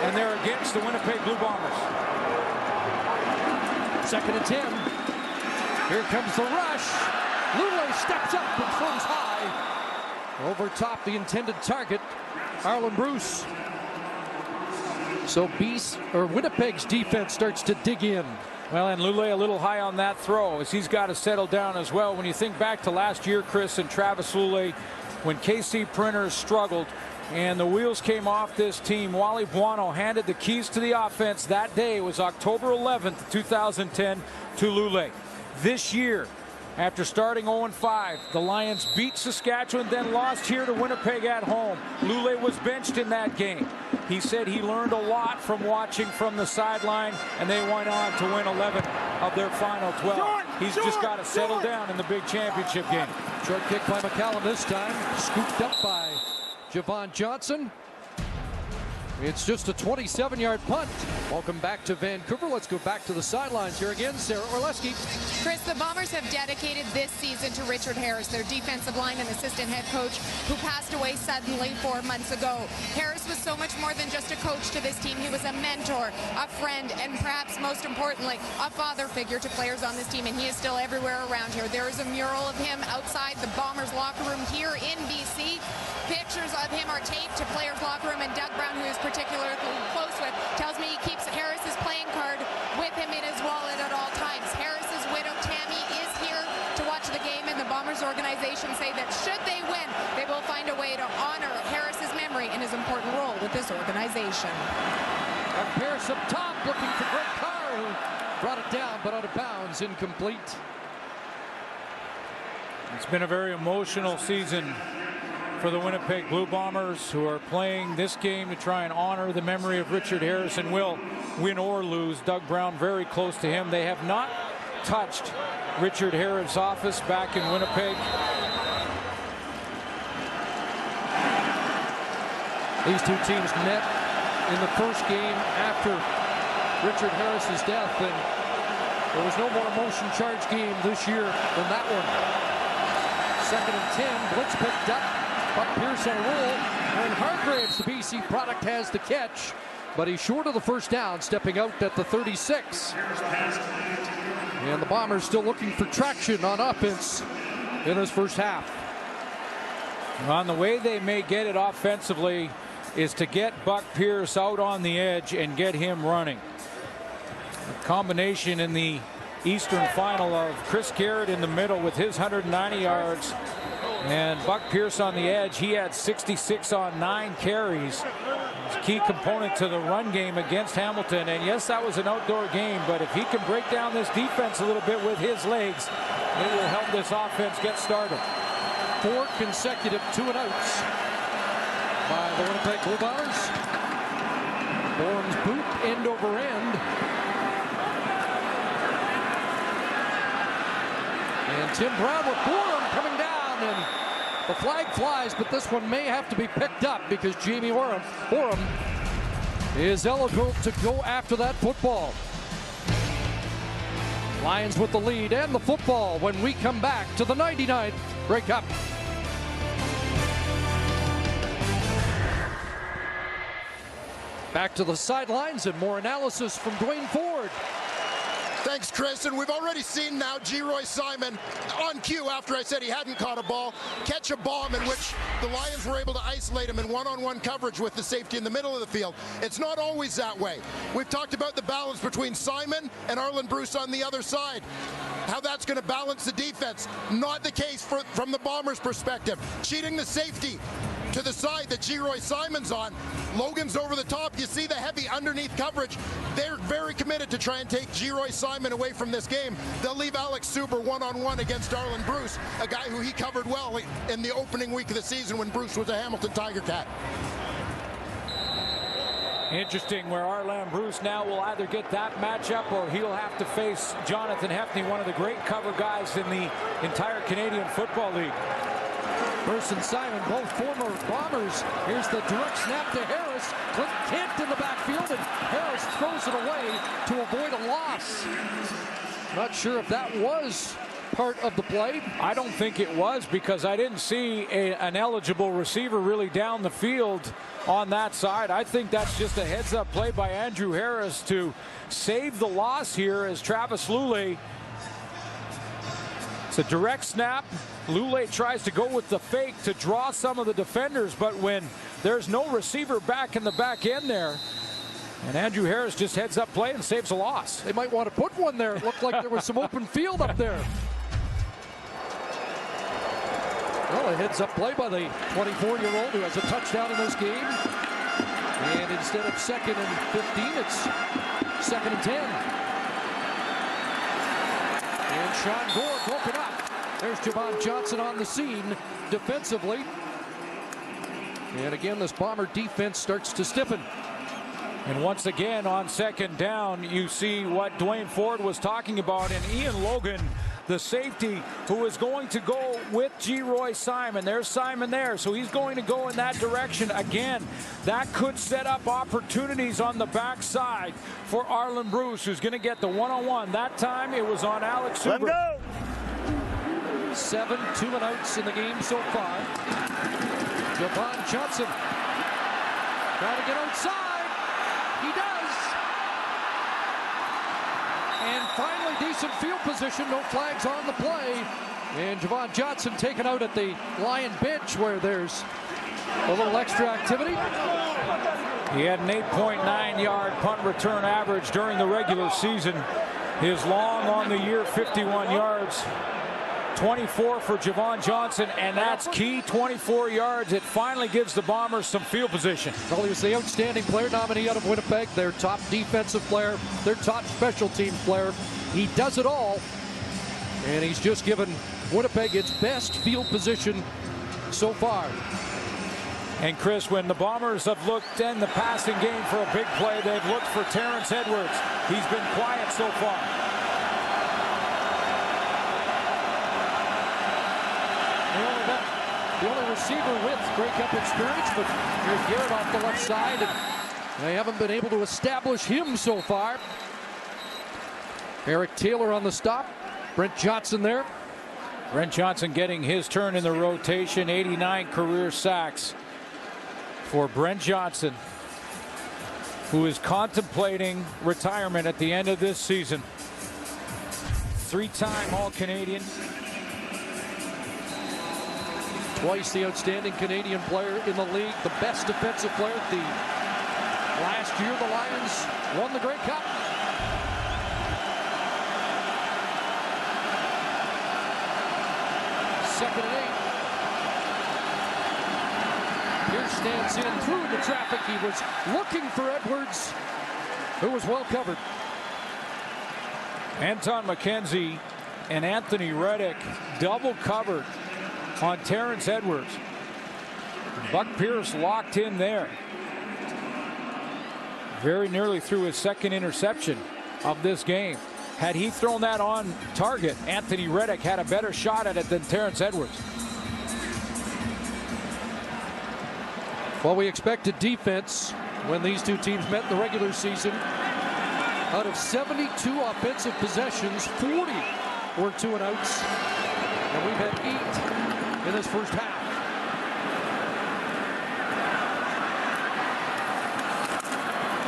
and they're against the Winnipeg Blue Bombers. 2nd and 10. Here comes the rush. Lulay steps up and throws high. Over top the intended target, Arlen Bruce. So Winnipeg's defense starts to dig in. Well, and Lulay a little high on that throw as he's got to settle down as well. When you think back to last year, Chris, and Travis Lulay, when KC Printers struggled and the wheels came off this team, Wally Buono handed the keys to the offense that day. It was October 11th, 2010 to Lulay. This year, after starting 0-5, the Lions beat Saskatchewan, then lost here to Winnipeg at home. Lulay was benched in that game. He said he learned a lot from watching from the sideline, and they went on to win 11 of their final 12. He's just got to settle down in the big championship game. Short kick by McCallum this time, scooped up by Javon Johnson. It's just a 27-yard punt. Welcome back to Vancouver. Let's go back to the sidelines here again. Sarah Orlesky. Chris, the Bombers have dedicated this season to Richard Harris, their defensive line and assistant head coach, who passed away suddenly 4 months ago. Harris was so much more than just a coach to this team. He was a mentor, a friend, and perhaps most importantly, a father figure to players on this team, and he is still everywhere around here. There is a mural of him outside the Bombers locker room here in BC. Pictures of him are taped to players' locker room, and Doug Brown, who is particularly close with, tells me he keeps Harris's playing card with him in his wallet at all times. Harris's widow, Tammy, is here to watch the game, and the Bombers organization say that should they win, they will find a way to honor Harris's memory and his important role with this organization. Pierce up top looking for Greg Carr, who brought it down but out of bounds, incomplete. It's been a very emotional season for the Winnipeg Blue Bombers, who are playing this game to try and honor the memory of Richard Harris, and will win or lose. Doug Brown very close to him. They have not touched Richard Harris' office back in Winnipeg. These two teams met in the first game after Richard Harris's death, and there was no more motion charge game this year than that one. 2nd and 10, blitz picked up. Buck Pierce on a roll, and Hargraves, the BC product, has the catch, but he's short of the first down, stepping out at the 36. And the Bombers still looking for traction on offense in this first half. On the way they may get it offensively is to get Buck Pierce out on the edge and get him running. A combination in the Eastern final of Chris Garrett in the middle with his 190 yards. And Buck Pierce on the edge. He had 66 on 9 carries. It's a key component to the run game against Hamilton. And yes, that was an outdoor game, but if he can break down this defense a little bit with his legs, it will help this offense get started. 4 consecutive 2-and-outs by the Winnipeg Blue Bombers. Bourne's boot end over end. And Tim Brown with Bourne coming down, and the flag flies, but this one may have to be picked up because Jamie Bourne is eligible to go after that football. Lions with the lead and the football when we come back to the 99th Grey Cup. Back to the sidelines and more analysis from Dwayne Ford. Thanks, Chris. And we've already seen now Geroy Simon on cue after I said he hadn't caught a ball, catch a bomb in which the Lions were able to isolate him in one-on-one coverage with the safety in the middle of the field. It's not always that way. We've talked about the balance between Simon and Arlen Bruce on the other side. How that's going to balance the defense. Not the case from the Bombers' perspective. Cheating the safety to the side that Geroy Simon's on. Logan's over the top. You see the heavy underneath coverage. They're very committed to try and take Geroy Simon away from this game. They'll leave Alex Suber one-on-one against Arlen Bruce, a guy who he covered well in the opening week of the season when Bruce was a Hamilton Tiger Cat. Interesting where Arlen Bruce now will either get that matchup or he'll have to face Jonathan Hefney, one of the great cover guys in the entire Canadian Football League. Bruce and Simon, both former Bombers. Here's the direct snap to Harris. Clint Kent in the backfield, and Harris throws it away to avoid a loss. Not sure if that was part of the play. I don't think it was, because I didn't see an eligible receiver really down the field on that side. I think that's just a heads-up play by Andrew Harris to save the loss here as Travis Lulay. It's a direct snap. Lulay tries to go with the fake to draw some of the defenders, but when there's no receiver back in the back end there, and Andrew Harris just heads up play and saves a loss. They might want to put one there. It looked like there was some open field up there. Well, a heads up play by the 24-year-old who has a touchdown in this game. And instead of 2nd and 15, it's 2nd and 10. And Sean Gore broken up. There's Javon Johnson on the scene defensively. And again, this Bomber defense starts to stiffen. And once again, on 2nd down, you see what Dwayne Ford was talking about, and Ian Logan, the safety, who is going to go with Geroy Simon. There's Simon there, so he's going to go in that direction. Again, that could set up opportunities on the backside for Arlen Bruce, who's going to get the one-on-one. That time, it was on Alex Suber. Let him go. 7 2-and-outs in the game so far. Javon Johnson trying to get outside. He does. And finally, decent field position. No flags on the play. And Javon Johnson taken out at the Lion bench where there's a little extra activity. He had an 8.9-yard punt return average during the regular season. His long on the year, 51 yards. 24 for Javon Johnson, and that's key, 24 yards. It finally gives the Bombers some field position. Well, he was the outstanding player nominee out of Winnipeg, their top defensive player, their top special team player. He does it all, and he's just given Winnipeg its best field position so far. And Chris, when the Bombers have looked in the passing game for a big play, they've looked for Terrence Edwards. He's been quiet so far. The only receiver with Grey Cup experience, but here's Garrett off the left side, and they haven't been able to establish him so far. Eric Taylor on the stop. Brent Johnson there. Brent Johnson getting his turn in the rotation. 89 career sacks for Brent Johnson, who is contemplating retirement at the end of this season. 3-time All-Canadian. Twice the outstanding Canadian player in the league, the best defensive player. Last year, the Lions won the Grey Cup. Second and 8. Pierce stands in through the traffic. He was looking for Edwards, who was well covered. Anton McKenzie and Anthony Reddick double covered on Terrence Edwards. Buck Pierce locked in there. very nearly threw his second interception of this game. Had he thrown that on target, Anthony Reddick had a better shot at it than Terrence Edwards. Well, we expected defense when these two teams met in the regular season. Out of 72 offensive possessions, 40 were 2-and-outs. And we've had 8 in this first half.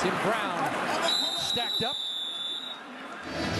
Tim Brown stacked up.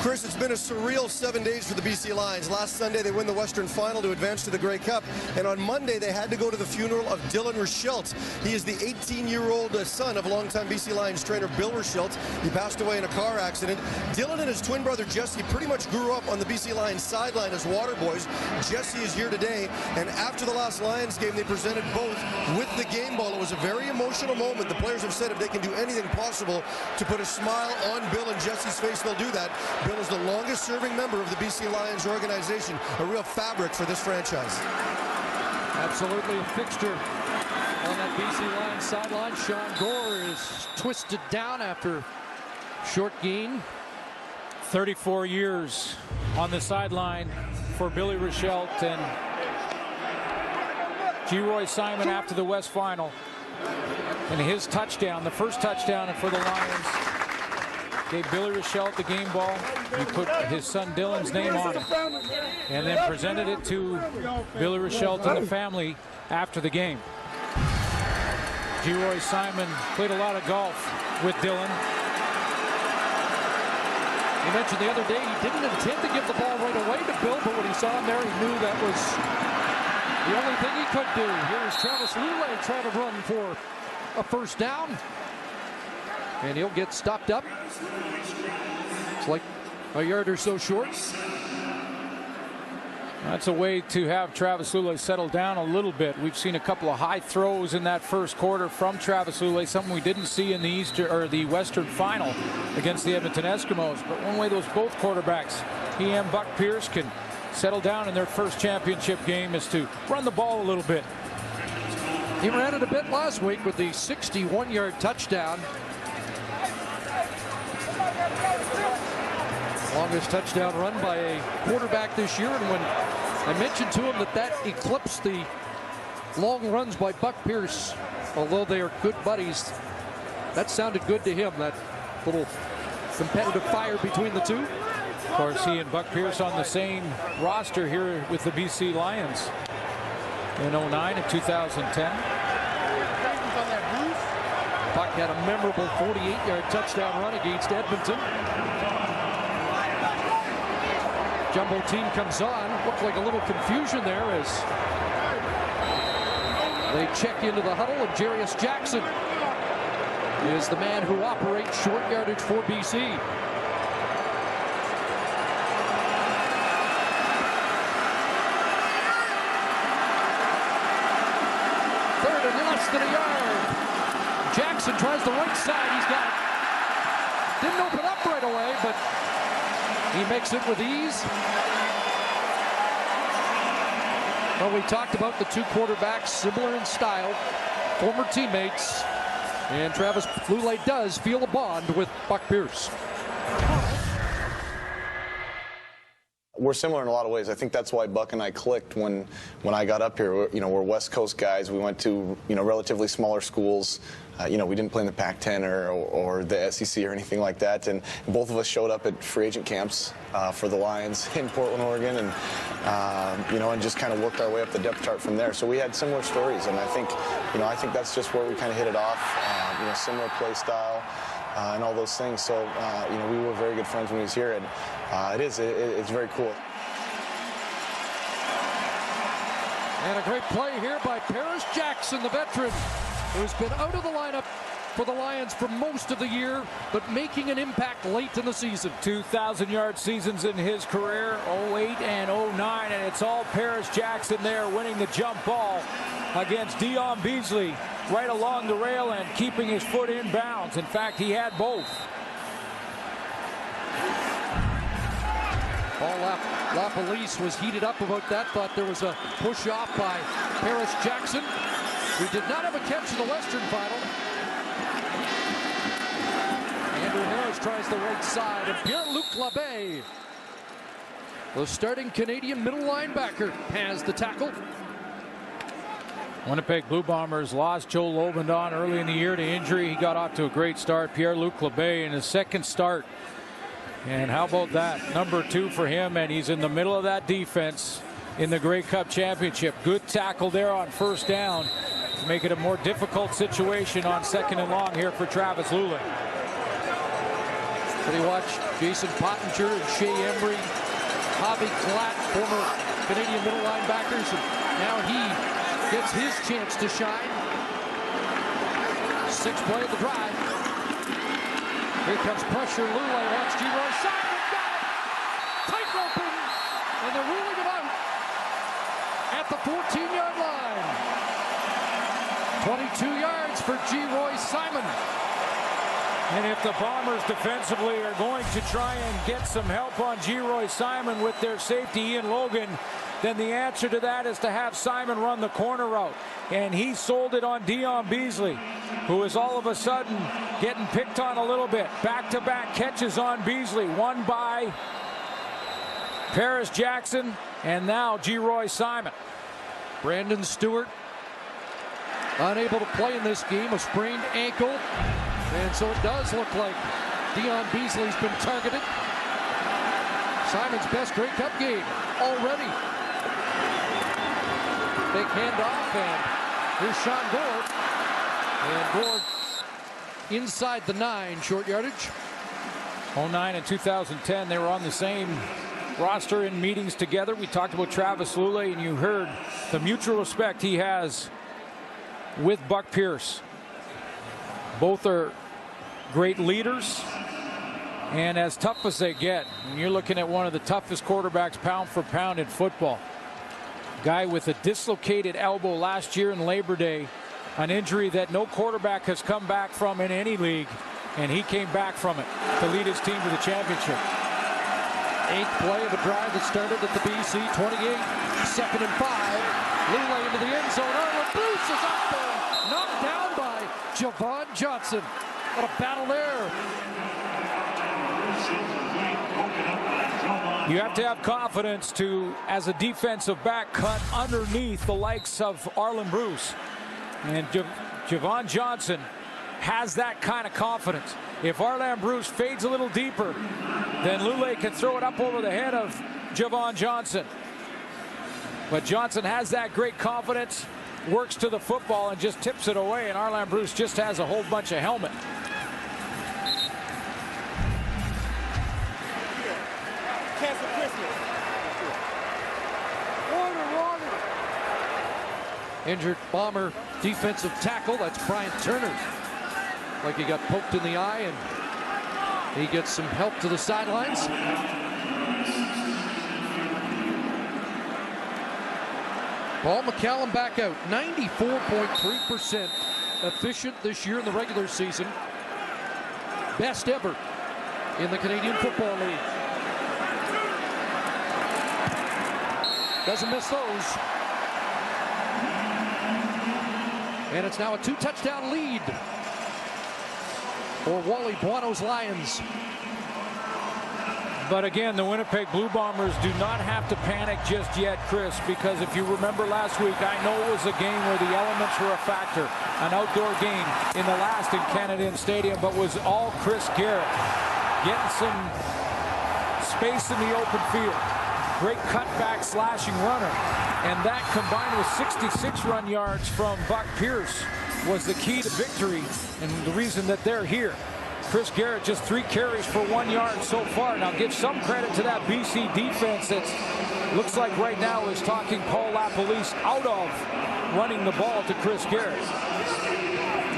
Chris, it's been a surreal 7 days for the BC Lions. Last Sunday, they win the Western Final to advance to the Grey Cup. And on Monday, they had to go to the funeral of Dylan Rochelt. He is the 18-year-old son of longtime BC Lions trainer Bill Rochelt. He passed away in a car accident. Dylan and his twin brother Jesse pretty much grew up on the BC Lions sideline as water boys. Jesse is here today. And after the last Lions game, they presented both with the game ball. It was a very emotional moment. The players have said if they can do anything possible to put a smile on Bill and Jesse's face, they'll do that. Bill is the longest serving member of the BC Lions organization, a real fabric for this franchise. Absolutely a fixture on that BC Lions sideline. Sean Gore is twisted down after short gain. 34 years on the sideline for Billy Rochelt and G. Simon after the West Final. And his touchdown, the first touchdown for the Lions, gave Billy Rochelt the game ball. He put his son Dylan's name on it and then presented it to Billy Rochelt and the family after the game. G. Simon played a lot of golf with Dylan. He mentioned the other day he didn't intend to give the ball right away to Bill, but when he saw him there, he knew that was the only thing he could do. Here's Travis Lulay trying to run for a first down. And he'll get stopped up. It's like a yard or so short. That's a way to have Travis Lulay settle down a little bit. We've seen a couple of high throws in that first quarter from Travis Lulay, something we didn't see in the Western Final against the Edmonton Eskimos. But one way those both quarterbacks, he and Buck Pierce, can settle down in their first championship game is to run the ball a little bit. He ran it a bit last week with the 61-yard touchdown. Longest touchdown run by a quarterback this year, and when I mentioned to him that eclipsed the long runs by Buck Pierce, although they are good buddies, that sounded good to him, that little competitive fire between the two. Of course, he and Buck Pierce on the same roster here with the BC Lions in 09 and 2010. Buck had a memorable 48-yard touchdown run against Edmonton. Jumbo team comes on. Looked like a little confusion there as they check into the huddle, and Jarius Jackson is the man who operates short yardage for BC. Third and less than a yard. Jackson tries the right side. He's got it. Didn't open up right away, but he makes it with ease. Well, we talked about the two quarterbacks, similar in style, former teammates, and Travis Lulay does feel a bond with Buck Pierce. We're similar in a lot of ways. I think that's why Buck and I clicked when I got up here. We're West Coast guys. We went to relatively smaller schools. We didn't play in the Pac-10 or the SEC or anything like that. And both of us showed up at free agent camps for the Lions in Portland, Oregon, and and just kind of worked our way up the depth chart from there. So we had similar stories, and I think that's just where we kind of hit it off. Similar play style. And all those things. So, we were very good friends when he was here, and it's very cool. And a great play here by Paris Jackson, the veteran, who's been out of the lineup for the Lions for most of the year, but making an impact late in the season. 2,000-yard seasons in his career, 08 and 09, and it's all Paris Jackson there winning the jump ball against Dion Beasley right along the rail and keeping his foot in bounds. In fact, he had both. Paul LaPolice was heated up about that, thought there was a push off by Paris Jackson, who did not have a catch in the Western Final. the right side, and Pierre-Luc Labbé, the starting Canadian middle linebacker, has the tackle. Winnipeg Blue Bombers lost Joe Lobendon early in the year to injury. He got off to a great start. Pierre-Luc Labbé in his second start. And how about that? Number 2 for him, and he's in the middle of that defense in the Grey Cup Championship. Good tackle there on first down to make it a more difficult situation on 2nd and long here for Travis Lulay. So you watch Jason Pottinger and Shea Embry, Javi Klatt, former Canadian middle linebackers, and now he gets his chance to shine. 6th play of the drive. Here comes pressure. Lulay wants G-Roy. Simon got it! Tight roping, and they're ruling him out at the 14-yard line. 22 yards for G-Roy Simon. And if the Bombers defensively are going to try and get some help on G-Roy Simon with their safety Ian Logan, then the answer to that is to have Simon run the corner route. And he sold it on Dion Beasley, who is all of a sudden getting picked on a little bit. Back-to-back catches on Beasley. One by Paris Jackson, and now G-Roy Simon. Brandon Stewart unable to play in this game, a sprained ankle. And so it does look like Dion Beasley's been targeted. Simon's best Grey Cup game already. Big handoff, and here's Sean Gord. And Gord inside the 9, short yardage. 09 and 2010, they were on the same roster in meetings together. We talked about Travis Lulay, and you heard the mutual respect he has with Buck Pierce. Both are great leaders and as tough as they get. And you're looking at one of the toughest quarterbacks pound for pound in football. Guy with a dislocated elbow last year in Labor Day, an injury that no quarterback has come back from in any league, and he came back from it to lead his team to the championship. 8th play of a drive that started at the BC 28, 2nd and 5. Lulay into the end zone. Arlen Bruce is up there, knocked down by Javon Johnson. What a battle there. You have to have confidence to, as a defensive back, cut underneath the likes of Arlen Bruce. And Javon Johnson has that kind of confidence. If Arlen Bruce fades a little deeper, then Lulay can throw it up over the head of Javon Johnson. But Johnson has that great confidence, works to the football, and just tips it away, and Arlen Bruce just has a whole bunch of helmet. Injured Bomber defensive tackle, that's Brian Turner. Like he got poked in the eye, and he gets some help to the sidelines. Paul McCallum back out, 94.3% efficient this year in the regular season. Best ever in the Canadian Football League. Doesn't miss those. And it's now a 2-touchdown lead for Wally Buono's Lions. But again, the Winnipeg Blue Bombers do not have to panic just yet, Chris, because if you remember last week, I know it was a game where the elements were a factor. An outdoor game in the last in Canada Stadium, but was all Chris Garrett getting some space in the open field. Great cutback slashing runner. And that combined with 66 run yards from Buck Pierce was the key to victory and the reason that they're here. Chris Garrett just 3 carries for 1 yard so far. Now give some credit to that BC defense that looks like right now is talking Paul LaPolice out of running the ball to Chris Garrett.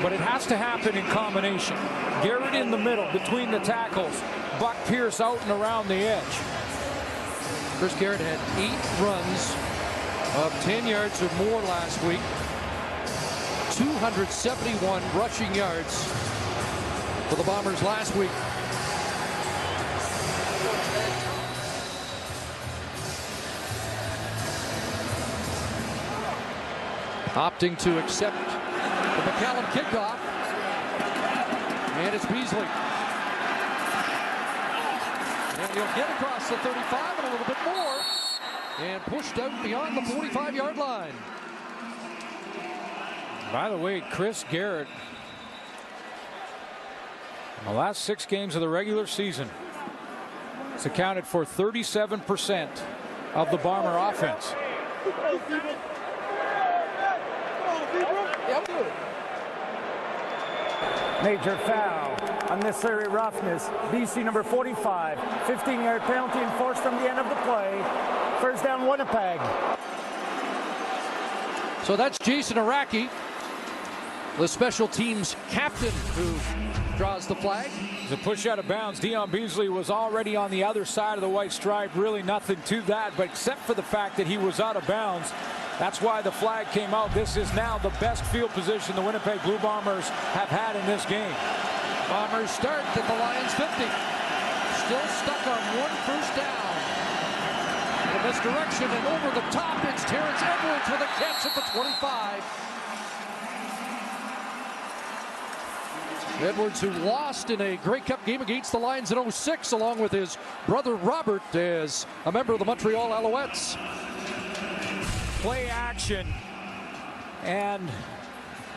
But it has to happen in combination. Garrett in the middle between the tackles. Buck Pierce out and around the edge. Chris Garrett had 8 runs of 10 yards or more last week. 271 rushing yards for the Bombers last week. Opting to accept the McCallum kickoff. And it's Beasley. He'll get across the 35 and a little bit more. And pushed out beyond the 45-yard line. By the way, Chris Garrett, in the last 6 games of the regular season, has accounted for 37% of the Bomber offense. Major foul, unnecessary roughness. BC number 45, 15-yard penalty enforced from the end of the play. First down, Winnipeg. So that's Jason Araki, the special teams captain, who draws the flag. It's a push out of bounds. Dion Beasley was already on the other side of the white stripe. Really nothing to that, but except for the fact that he was out of bounds. That's why the flag came out. This is now the best field position the Winnipeg Blue Bombers have had in this game. Bombers start at the Lions 50. Still stuck on 1 first down. The misdirection and over the top. It's Terrence Edwards with a catch at the 25. Edwards, who lost in a Grey Cup game against the Lions in 06, along with his brother Robert, as a member of the Montreal Alouettes. Play action, and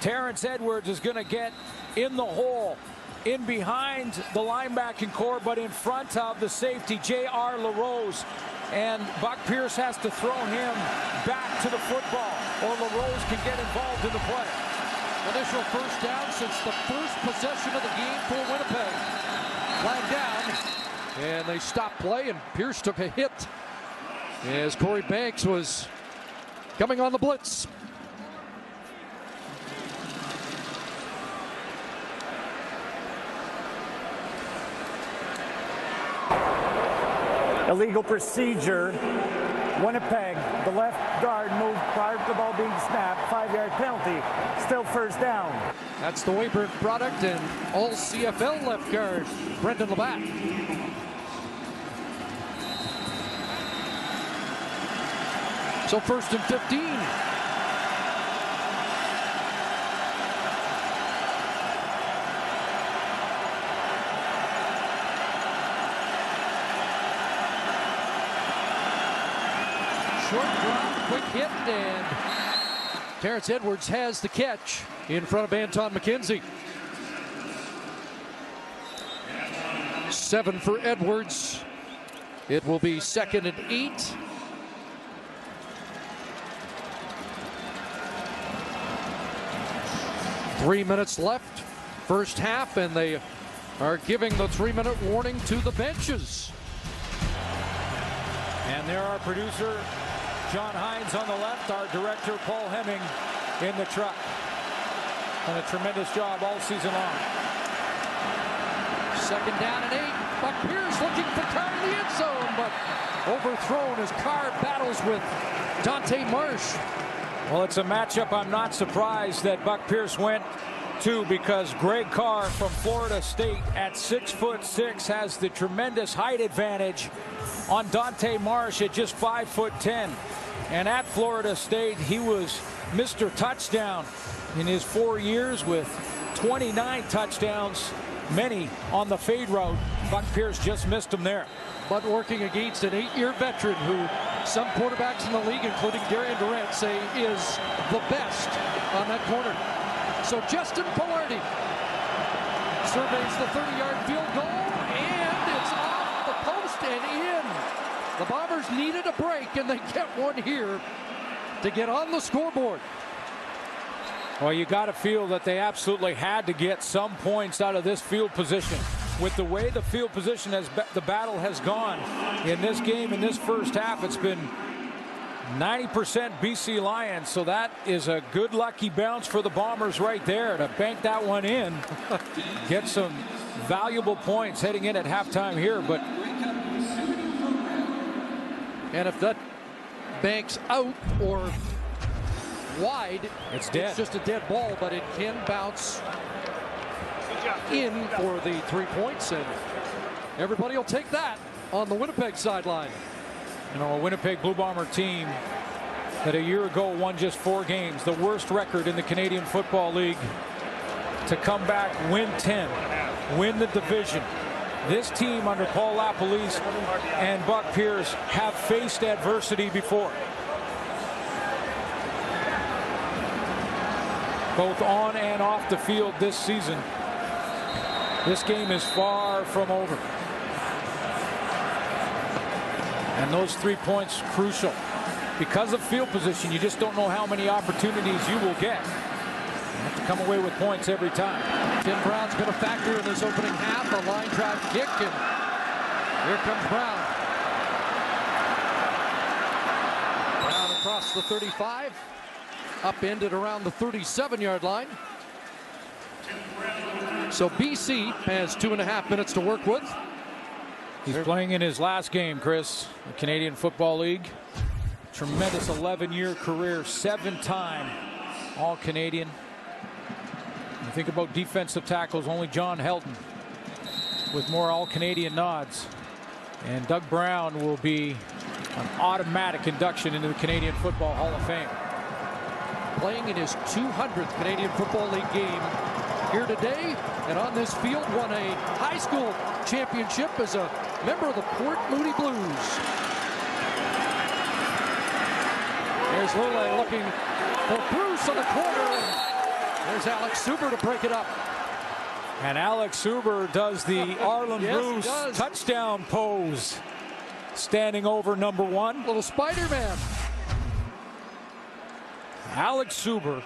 Terrence Edwards is going to get in the hole, in behind the linebacking core, but in front of the safety, J.R. LaRose. And Buck Pierce has to throw him back to the football, or LaRose can get involved in the play. Initial first down since the first possession of the game for Winnipeg. Flag down, and they stopped play, and Pierce took a hit as Corey Banks was coming on the blitz. Illegal procedure. Winnipeg, the left guard moved prior to the ball being snapped. 5-yard penalty. Still first down. That's the Weyburn product and all CFL left guard, Brendan Labatt. So first and 15. Short drop, quick hit, and Terrence Edwards has the catch in front of Anton McKenzie. 7 for Edwards. It will be 2nd and 8. Three minutes left, first half, and they are giving the 3-minute warning to the benches. And there our producer, John Hines, on the left, our director, Paul Hemming, in the truck. Done a tremendous job all season long. 2nd down and 8. Buck Pierce looking for Carr in the end zone, but overthrown as Carr battles with Dante Marsh. Well, it's a matchup I'm not surprised that Buck Pierce went to, because Greg Carr from Florida State at 6'6" has the tremendous height advantage on Dante Marsh at just 5'10". And at Florida State, he was Mr. Touchdown in his 4 years with 29 touchdowns, many on the fade route. Buck Pierce just missed him there. But working against an 8-year veteran who some quarterbacks in the league, including Darian Durant, say is the best on that corner. So Justin Palardy surveys the 30-yard field goal, and it's off the post and in. The Bombers needed a break, and they get one here to get on the scoreboard. Well, you got to feel that they absolutely had to get some points out of this field position. With the way the field position the battle has gone in this game, in this first half, it's been 90% BC Lions. So that is a good lucky bounce for the Bombers right there to bank that one in. Get some valuable points heading in at halftime here. But and if that banks out or wide, it's dead. It's just a dead ball, but it can bounce in for the 3 points, and everybody will take that on the Winnipeg sideline. You know, a Winnipeg Blue Bomber team that a year ago won just 4 games, the worst record in the Canadian Football League, to come back, win 10, win the division, This team under Paul LaPolice and Buck Pierce have faced adversity before, both on and off the field this season. This game is far from over. And those 3 points crucial. Because of field position, you just don't know how many opportunities you will get. You have to come away with points every time. Tim Brown's been a factor in this opening half. A line drive kick, and here comes Brown. Brown across the 35. Upended around the 37-yard line. So BC has 2.5 minutes to work with. He's playing in his last game, Chris, the Canadian Football League. Tremendous 11-year career, 7-time All-Canadian. You think about defensive tackles, only John Helton with more All-Canadian nods. And Doug Brown will be an automatic induction into the Canadian Football Hall of Fame. Playing in his 200th Canadian Football League game here today, and on this field won a high school championship as a member of the Port Moody Blues. There's Lule looking for Bruce on the corner, and there's Alex Suber to break it up. And Alex Suber does the Arlen Yes, Bruce touchdown pose, standing over number 1. Little Spider-Man. Alex Suber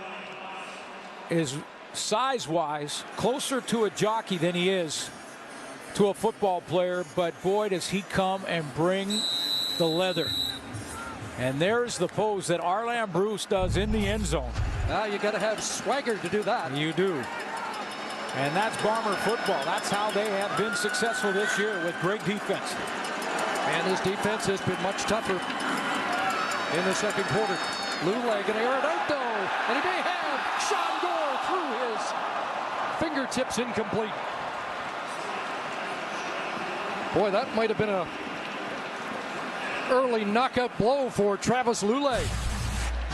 is size-wise closer to a jockey than he is to a football player, but boy, does he come and bring the leather. And there's the pose that Arlen Bruce does in the end zone. Now you got to have swagger to do that. You do. And that's Bomber football. That's how they have been successful this year, with great defense. And his defense has been much tougher in the second quarter. Lule going to air it out, though. And he may have Sean Gore through his fingertips, incomplete. Boy, that might have been a early knockout blow for Travis Lule.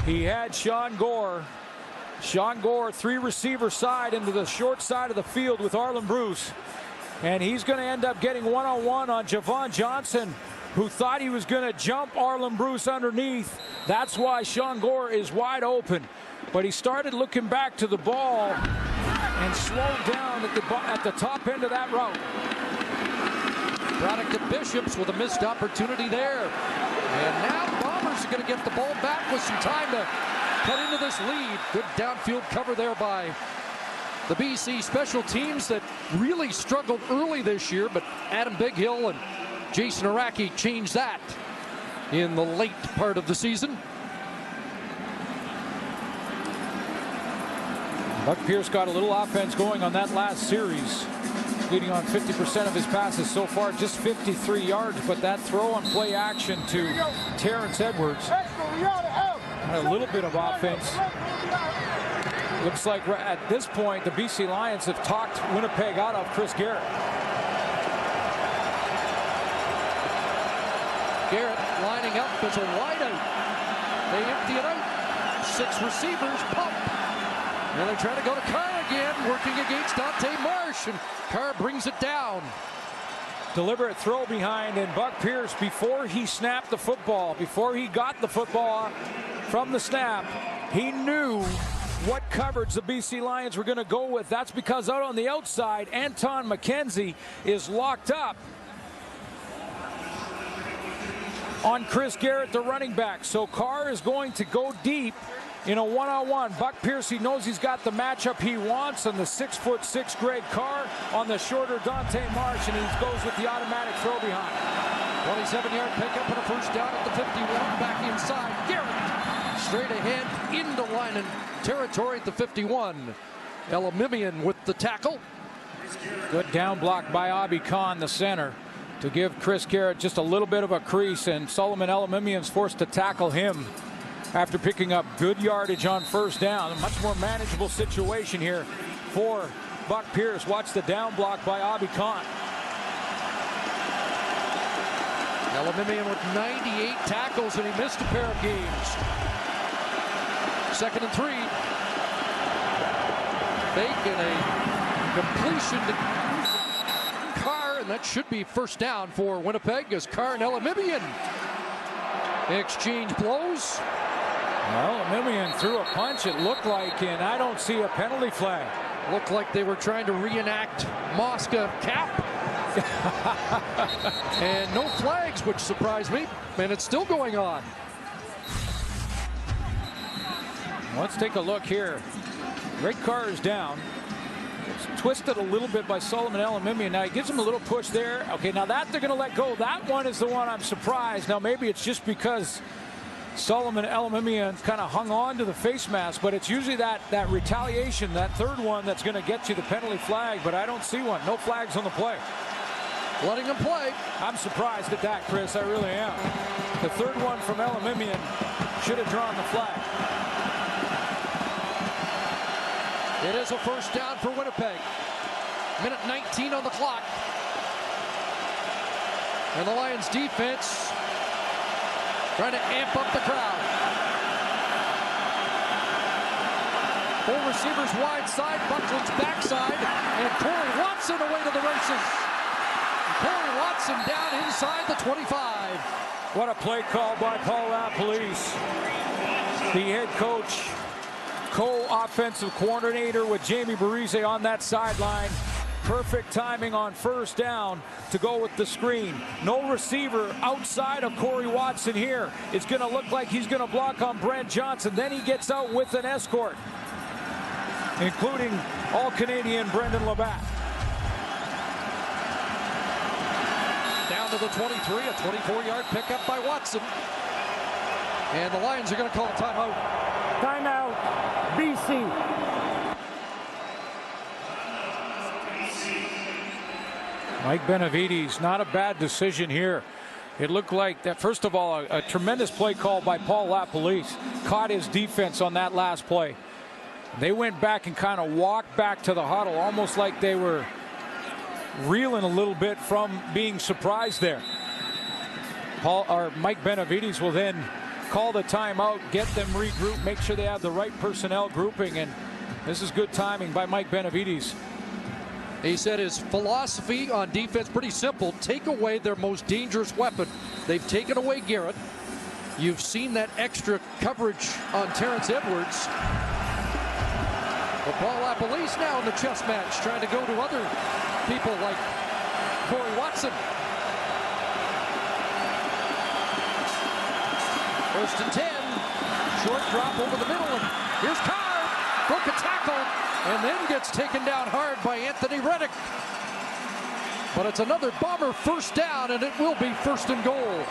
He had Sean Gore. Sean Gore, 3-receiver side into the short side of the field with Arlen Bruce. And he's going to end up getting one-on-one on Javon Johnson, who thought he was going to jump Arlen Bruce underneath. That's why Sean Gore is wide open. But he started looking back to the ball and slowed down at the top end of that route. Product of Bishops with a missed opportunity there. And now the Bombers are going to get the ball back with some time to cut into this lead. Good downfield cover there by the BC special teams that really struggled early this year, but Adam Bighill and Jason Araki changed that in the late part of the season. Buck Pierce got a little offense going on that last series, leading on 50% of his passes so far, just 53 yards, but that throw on play action to Terrence Edwards had a little bit of offense. Looks like at this point the BC Lions have talked Winnipeg out of Chris Garrett. Garrett lining up as a wideout. They empty it out. 6 receivers, pump. And they're trying to go to Carr again, working against Dante Marsh, and Carr brings it down. Deliberate throw behind, and Buck Pierce, before he snapped the football, before he got the football from the snap, he knew what coverage the BC Lions were going to go with. That's because out on the outside, Anton McKenzie is locked up on Chris Garrett, the running back. So Carr is going to go deep in a one-on-one. Buck Pierce, he knows he's got the matchup he wants on the 6'6" Greg Carr, on the shorter Dante Marsh, and he goes with the automatic throw behind. 27-yard pickup and a first down at the 51. Back inside, Garrett straight ahead into line and territory at the 51. Elamimian with the tackle. Good down block by Abi Khan, the center, to give Chris Garrett just a little bit of a crease, and Solomon Elamimian's forced to tackle him after picking up good yardage on first down. A much more manageable situation here for Buck Pierce. Watch the down block by Abi Khan. Elamimian with 98 tackles, and he missed a pair of games. 2nd and 3. Fake and a completion to Carr, and and that should be first down for Winnipeg as Carr and Elimimian exchange blows. Well, Elimimian threw a punch, it looked like, and I don't see a penalty flag. Looked like they were trying to reenact Mosca cap. And no flags, which surprised me, and it's still going on. Let's take a look here. Greg Carr is down. It's twisted a little bit by Solomon Elimimian. Now he gives him a little push there. Okay, now that they're going to let go. That one is the one I'm surprised. Now maybe it's just because Solomon Elimimian kind of hung on to the face mask, but it's usually that retaliation, that third one, that's going to get you the penalty flag, but I don't see one. No flags on the play. Letting him play. I'm surprised at that, Chris. I really am. The third one from Elimimian should have drawn the flag. It is a first down for Winnipeg. Minute 19 on the clock. And the Lions defense trying to amp up the crowd. Four receivers wide side, Buckland's backside, and Corey Watson away to the races. Corey Watson down inside the 25. What a play call by Paul LaPolice, the head coach, co-offensive coordinator with Jamie Barise on that sideline. Perfect timing on first down to go with the screen. No receiver outside of Corey Watson here. It's going to look like he's going to block on Brent Johnson. Then he gets out with an escort, including All-Canadian Brendan Labatt. Down to the 23, a 24-yard pickup by Watson. And the Lions are going to call a timeout. Timeout, BC. Mike Benavides, not a bad decision here. It looked like that, first of all, a tremendous play call by Paul LaPolice. Caught his defense on that last play. They went back and kind of walked back to the huddle, almost like they were reeling a little bit from being surprised there. Mike Benavides will then call the timeout, get them regrouped, make sure they have the right personnel grouping, and this is good timing by Mike Benavides. He said his philosophy on defense pretty simple: take away their most dangerous weapon. They've taken away Garrett. You've seen that extra coverage on Terrence Edwards. But Paul LaPolice now in the chess match, trying to go to other people like Corey Watson. First and 10. Short drop over the middle, and here's Carr. Broke a tackle, and then gets taken down hard by Anthony Reddick. But it's another Bomber first down, and it will be first and goal.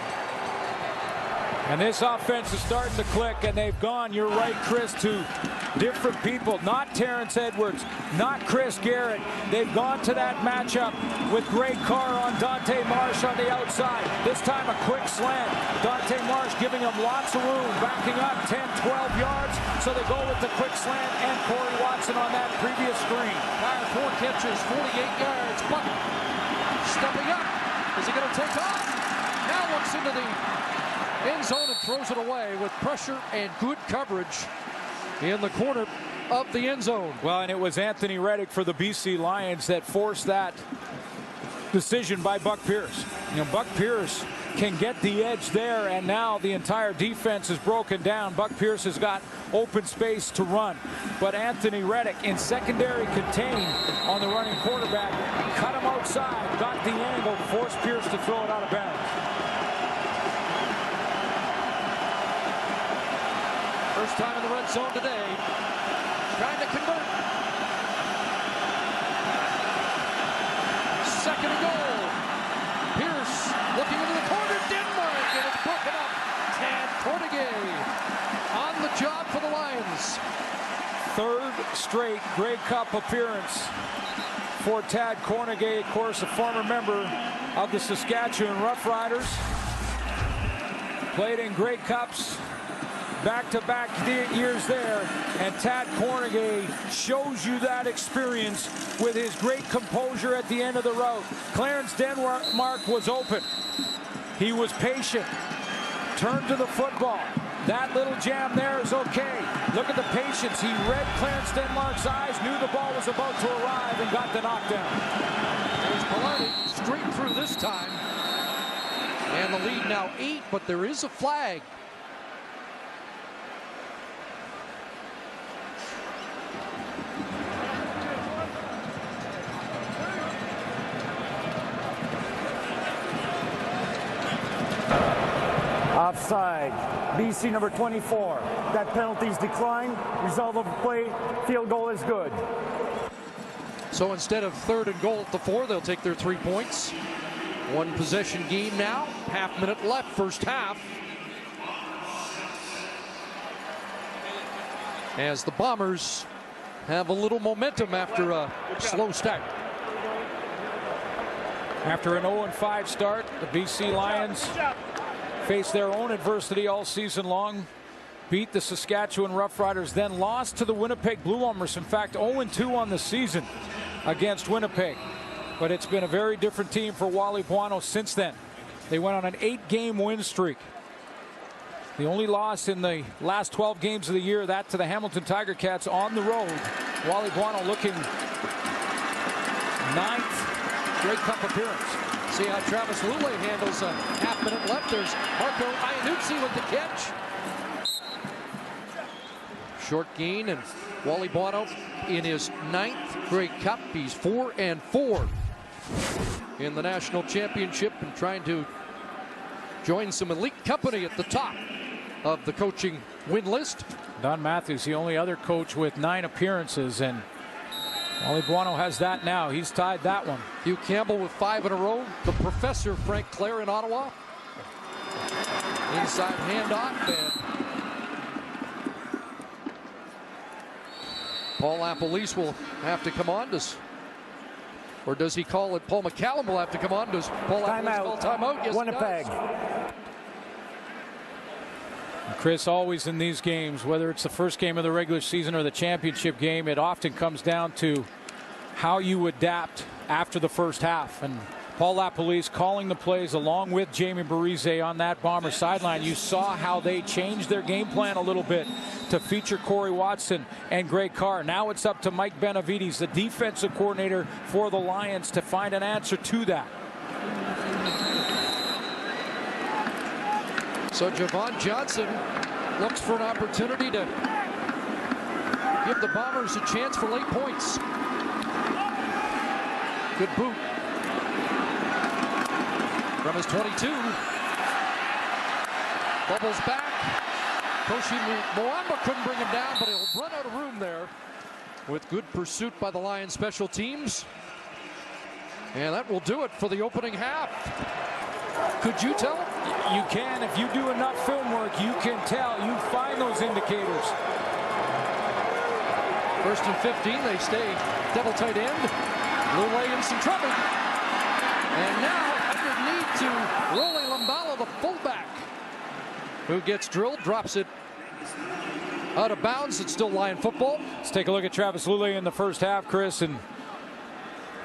And this offense is starting to click, and they've gone, you're right, Chris, to different people. Not Terrence Edwards, not Chris Garrett. They've gone to that matchup with Greg Carr on Dante Marsh on the outside. This time a quick slant. Dante Marsh giving him lots of room, backing up 10, 12 yards. So they go with the quick slant and Corey Watson on that previous screen. Carr 4 catches, 48 yards. Buck stepping up. Is he going to take off? Now looks into the end zone and throws it away with pressure and good coverage in the corner of the end zone. Well, and it was Anthony Reddick for the BC Lions that forced that decision by Buck Pierce. You know, Buck Pierce can get the edge there, and now the entire defense is broken down. Buck Pierce has got open space to run, but Anthony Reddick in secondary contained on the running quarterback, cut him outside, got the angle, forced Pierce to throw it out of bounds. First time in the red zone today. Trying to convert. Second and goal. Pierce looking into the corner. Denmark, and it's broken up. Tad Kornegay on the job for the Lions. Third straight Grey Cup appearance for Tad Kornegay, of course, a former member of the Saskatchewan Roughriders. Played in Grey Cups back-to-back years there, and Tad Kornegay shows you that experience with his great composure at the end of the route. Clarence Denmark was open. He was patient, turned to the football. That little jam there is okay. Look at the patience. He read Clarence Denmark's eyes, knew the ball was about to arrive, and got the knockdown. There's Polardi, street time. And the lead now 8, but there is a flag. Offside. BC number 24. That penalty's declined. Result of play, field goal is good. So instead of 3rd and goal at the 4, they'll take their 3 points. 1 possession game now. Half minute left, first half. As the Bombers have a little momentum after a slow start. After an 0-5 start, the BC Lions faced their own adversity all season long. Beat the Saskatchewan Roughriders, then lost to the Winnipeg Blue Bombers. In fact, 0-2 on the season against Winnipeg. But it's been a very different team for Wally Buono since then. They went on an 8-game win streak. The only loss in the last 12 games of the year, that to the Hamilton Tiger Cats on the road. Wally Buono looking 9th Grey Cup appearance. See how Travis Lule handles a half minute left. There's Marco Iannuzzi with the catch. Short gain, and Wally Buono in his 9th Grey Cup. He's 4-4 in the national championship and trying to join some elite company at the top of the coaching win list. Don Matthews, the only other coach with 9 appearances, and Wally Buono has that now. He's tied that one. Hugh Campbell with 5 in a row. The professor, Frank Clare in Ottawa. Inside handoff, and Paul Lapalisse will have to come on. Or does he call it? Paul McCallum will have to come on. Does Paul Lapalisse call timeout? Yes, Winnipeg. Chris, always in these games, whether it's the first game of the regular season or the championship game, it often comes down to how you adapt after the first half. And Paul Lapalisse calling the plays along with Jamie Barise on that Bomber sideline. You saw how they changed their game plan a little bit to feature Corey Watson and Greg Carr. Now it's up to Mike Benavides, the defensive coordinator for the Lions, to find an answer to that. So Javon Johnson looks for an opportunity to give the Bombers a chance for late points. Good boot from his 22. Bubbles back. Koshi Moamba couldn't bring him down, but he'll run out of room there with good pursuit by the Lions special teams. And that will do it for the opening half. Could you tell? You can. If you do enough film work, you can tell. You find those indicators. 1st and 15, they stay double tight end. Lule in some trouble. And now underneath to Rolly Lambala, the fullback, who gets drilled, drops it out of bounds. It's still Lion football. Let's take a look at Travis Lule in the first half, Chris, and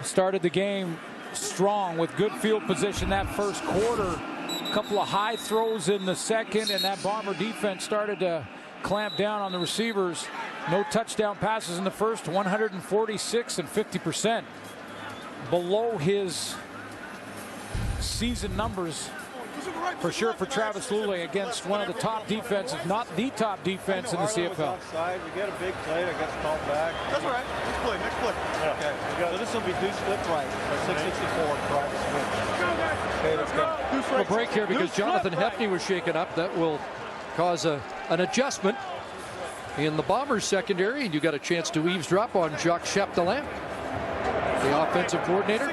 started the game strong with good field position that first quarter. A couple of high throws in the second, and that Bomber defense started to clamp down on the receivers. No touchdown passes in the first, 146 and 50%. Below his season numbers for sure for Travis Lule against one of the top defenses, not the top defense in the CFL. We get a big play that gets called back. That's all right. Next play. Next play. Okay. So this will be Deuce Flip right. 664 Travis Smith. Okay, let's go. We'll break here because Jonathan Hefney was shaken up. That will cause an adjustment in the Bombers secondary, and you got a chance to eavesdrop on Jacques Chapdelaine, the offensive coordinator.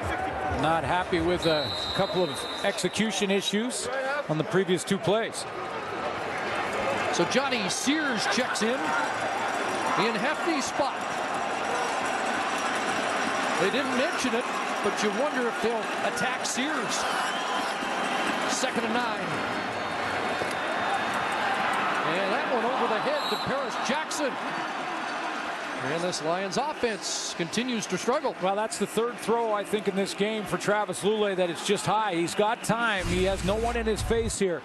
Not happy with a couple of execution issues on the previous 2 plays. So Johnny Sears checks in Hefney's spot. They didn't mention it, but you wonder if they'll attack Sears. 2nd and 9. And that one over the head to Paris Jackson. And this Lions offense continues to struggle. Well, that's the 3rd throw, I think, in this game for Travis Lule that it's just high. He's got time. He has no one in his face here.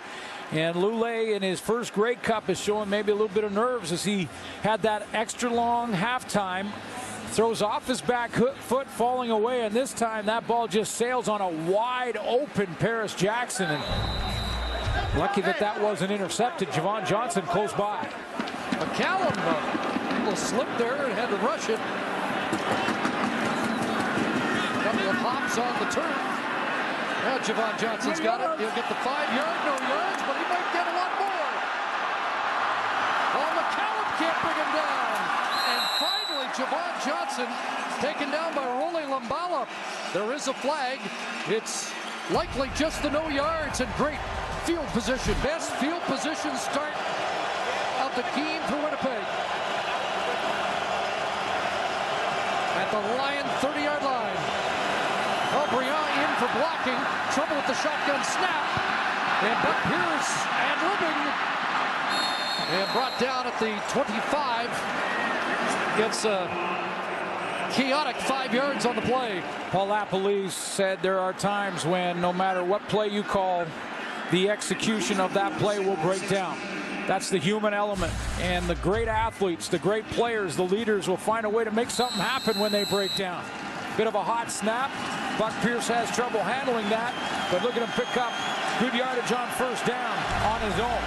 And Lule in his first Grey Cup is showing maybe a little bit of nerves as he had that extra long halftime. Throws off his back foot, falling away, and this time that ball just sails on a wide open Paris Jackson. And lucky that wasn't intercepted. Javon Johnson close by. McCallum will slip there and had to rush it. Couple of hops on the turn. Now Javon Johnson's got it. He'll get the 5-yard, no yards, but he might get a lot more. Oh, McCallum can't bring him down. And finally, Javon Johnson taken down by Rolly Lumbala. There is a flag. It's likely just the no yards and great field position. Best field position start of the game for Winnipeg. At the Lion 30-yard line. Oh, Briand in for blocking. Trouble with the shotgun snap. And Buck Pierce ad-libbing. And brought down at the 25. Gets a chaotic 5 yards on the play. Paul Lapalisse said there are times when no matter what play you call, the execution of that play will break down. That's the human element. And the great athletes, the great players, the leaders will find a way to make something happen when they break down. Bit of a hot snap. Buck Pierce has trouble handling that, but look at him pick up good yardage on first down on his own.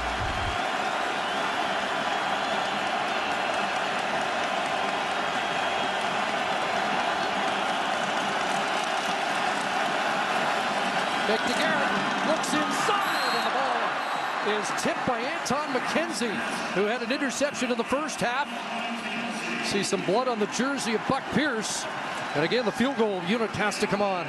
Back to Garrett, looks inside, and the ball is tipped by Anton McKenzie, who had an interception in the first half. See some blood on the jersey of Buck Pierce. And again, the field goal unit has to come on.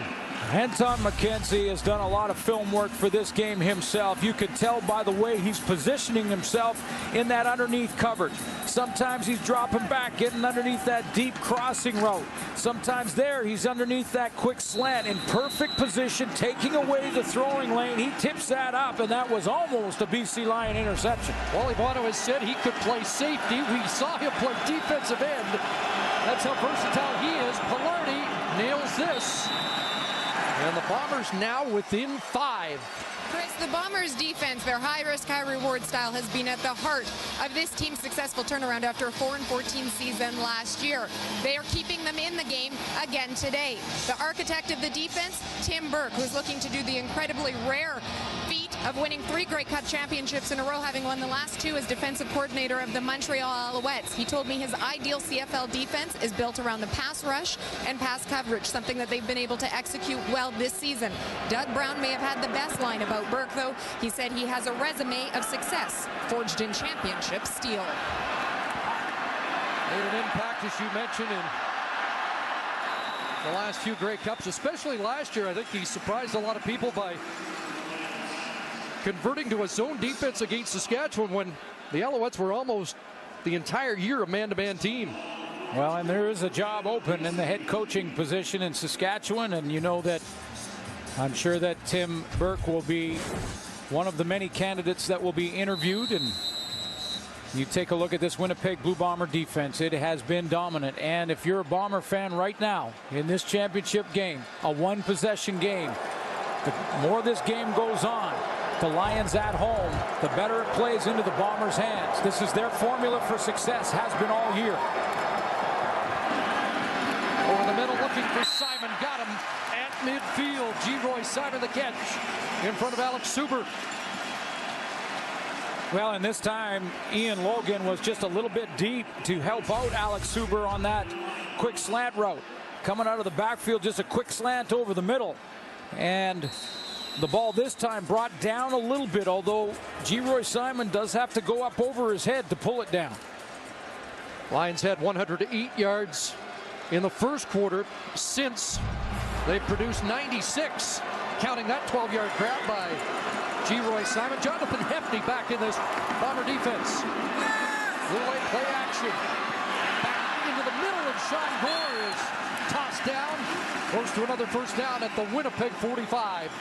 Anton McKenzie has done a lot of film work for this game himself. You can tell by the way he's positioning himself in that underneath coverage. Sometimes he's dropping back, getting underneath that deep crossing route. Sometimes there he's underneath that quick slant in perfect position, taking away the throwing lane. He tips that up, and that was almost a BC Lion interception. Wally Bono has said he could play safety. We saw him play defensive end. That's how versatile he is. Pilardi nails this. And the Bombers now within 5. Chris, the Bombers' defense, their high-risk, high-reward style has been at the heart of this team's successful turnaround after a 4-14 season last year. They are keeping them in the game again today. The architect of the defense, Tim Burke, who's looking to do the incredibly rare feat of winning 3 Grey Cup championships in a row, having won the last 2 as defensive coordinator of the Montreal Alouettes. He told me his ideal CFL defense is built around the pass rush and pass coverage, something that they've been able to execute well this season. Doug Brown may have had the best line about Burke, though. He said he has a resume of success forged in championship steel. Made an impact, as you mentioned, in the last few Grey Cups, especially last year. I think he surprised a lot of people by converting to a zone defense against Saskatchewan when the Alouettes were almost the entire year a man-to-man team. Well, and there is a job open in the head coaching position in Saskatchewan, and you know that I'm sure that Tim Burke will be one of the many candidates that will be interviewed. And you take a look at this Winnipeg Blue Bomber defense. It has been dominant. And if you're a Bomber fan right now in this championship game, a one-possession game, the more this game goes on, the Lions at home, the better it plays into the Bombers' hands. This is their formula for success, has been all year. Over the middle, looking for Simon, got him at midfield. G. Simon the catch in front of Alex Suber. Well, and this time Ian Logan was just a little bit deep to help out Alex Suber on that quick slant route. Coming out of the backfield, just a quick slant over the middle. And the ball this time brought down a little bit, although G. Simon does have to go up over his head to pull it down. Lions had 108 yards in the first quarter. Since they've produced 96, counting that 12-yard grab by G. Simon. Jonathan Hefney back in this Bomber defense. Little late play action. Back into the middle, and Sean Gore is tossed down. Close to another first down at the Winnipeg 45.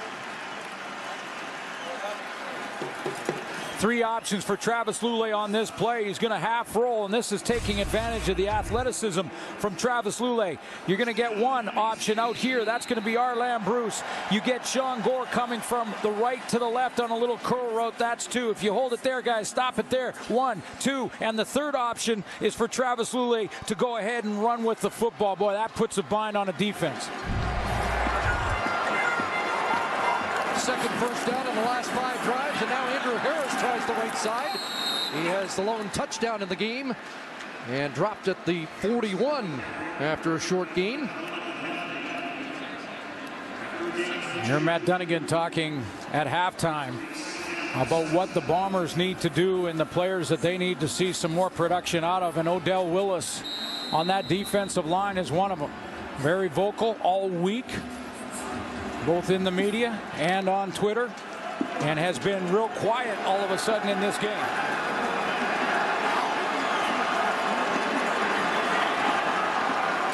Three options for Travis Lulay on this play. He's going to half roll, and this is taking advantage of the athleticism from Travis Lulay. You're going to get one option out here. That's going to be Arlan Bruce. You get Sean Gore coming from the right to the left on a little curl route. That's two. If you hold it there, guys, stop it there. 1, 2. And the third option is for Travis Lulay to go ahead and run with the football. Boy, that puts a bind on a defense. Second first down in the last 5 drives, and now Andrew Harris tries the right side. He has the lone touchdown in the game and dropped at the 41 after a short gain. Here's Matt Dunnigan talking at halftime about what the Bombers need to do and the players that they need to see some more production out of, and Odell Willis on that defensive line is one of them. Very vocal all week, both in the media and on Twitter, and has been real quiet all of a sudden in this game.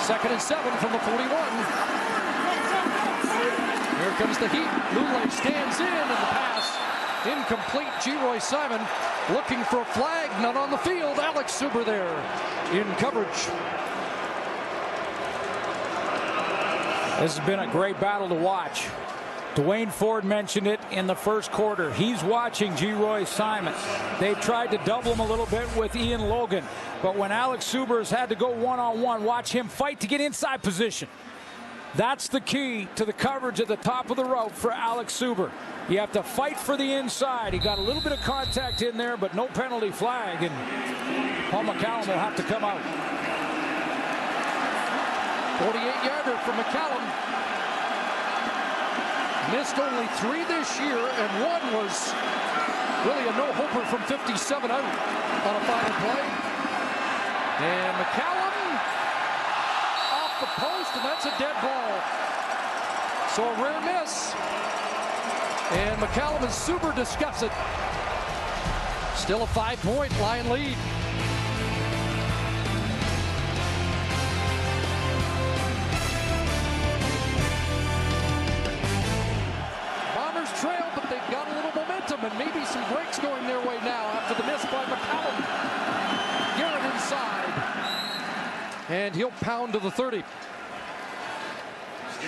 Second and 7 from the 41. Here comes the heat. Lulay stands in, and the pass incomplete. Geroy Simon looking for a flag, not on the field. Alex Suber there in coverage. This has been a great battle to watch. Dwayne Ford mentioned it in the first quarter. He's watching Geroy Simon. They've tried to double him a little bit with Ian Logan, but when Alex Suber's had to go one-on-one, watch him fight to get inside position. That's the key to the coverage at the top of the route for Alex Suber. You have to fight for the inside. He got a little bit of contact in there, but no penalty flag, and Paul McCallum will have to come out. 48-yarder for McCallum. Missed only 3 this year, and one was really a no-hoper from 57 out on a final play. And McCallum off the post, and that's a dead ball. So a rare miss. And McCallum and Suber discuss it. Still a 5-point Lion lead. Trail, but they've got a little momentum and maybe some breaks going their way now after the miss by McCallum. Garrett inside, and he'll pound to the 30.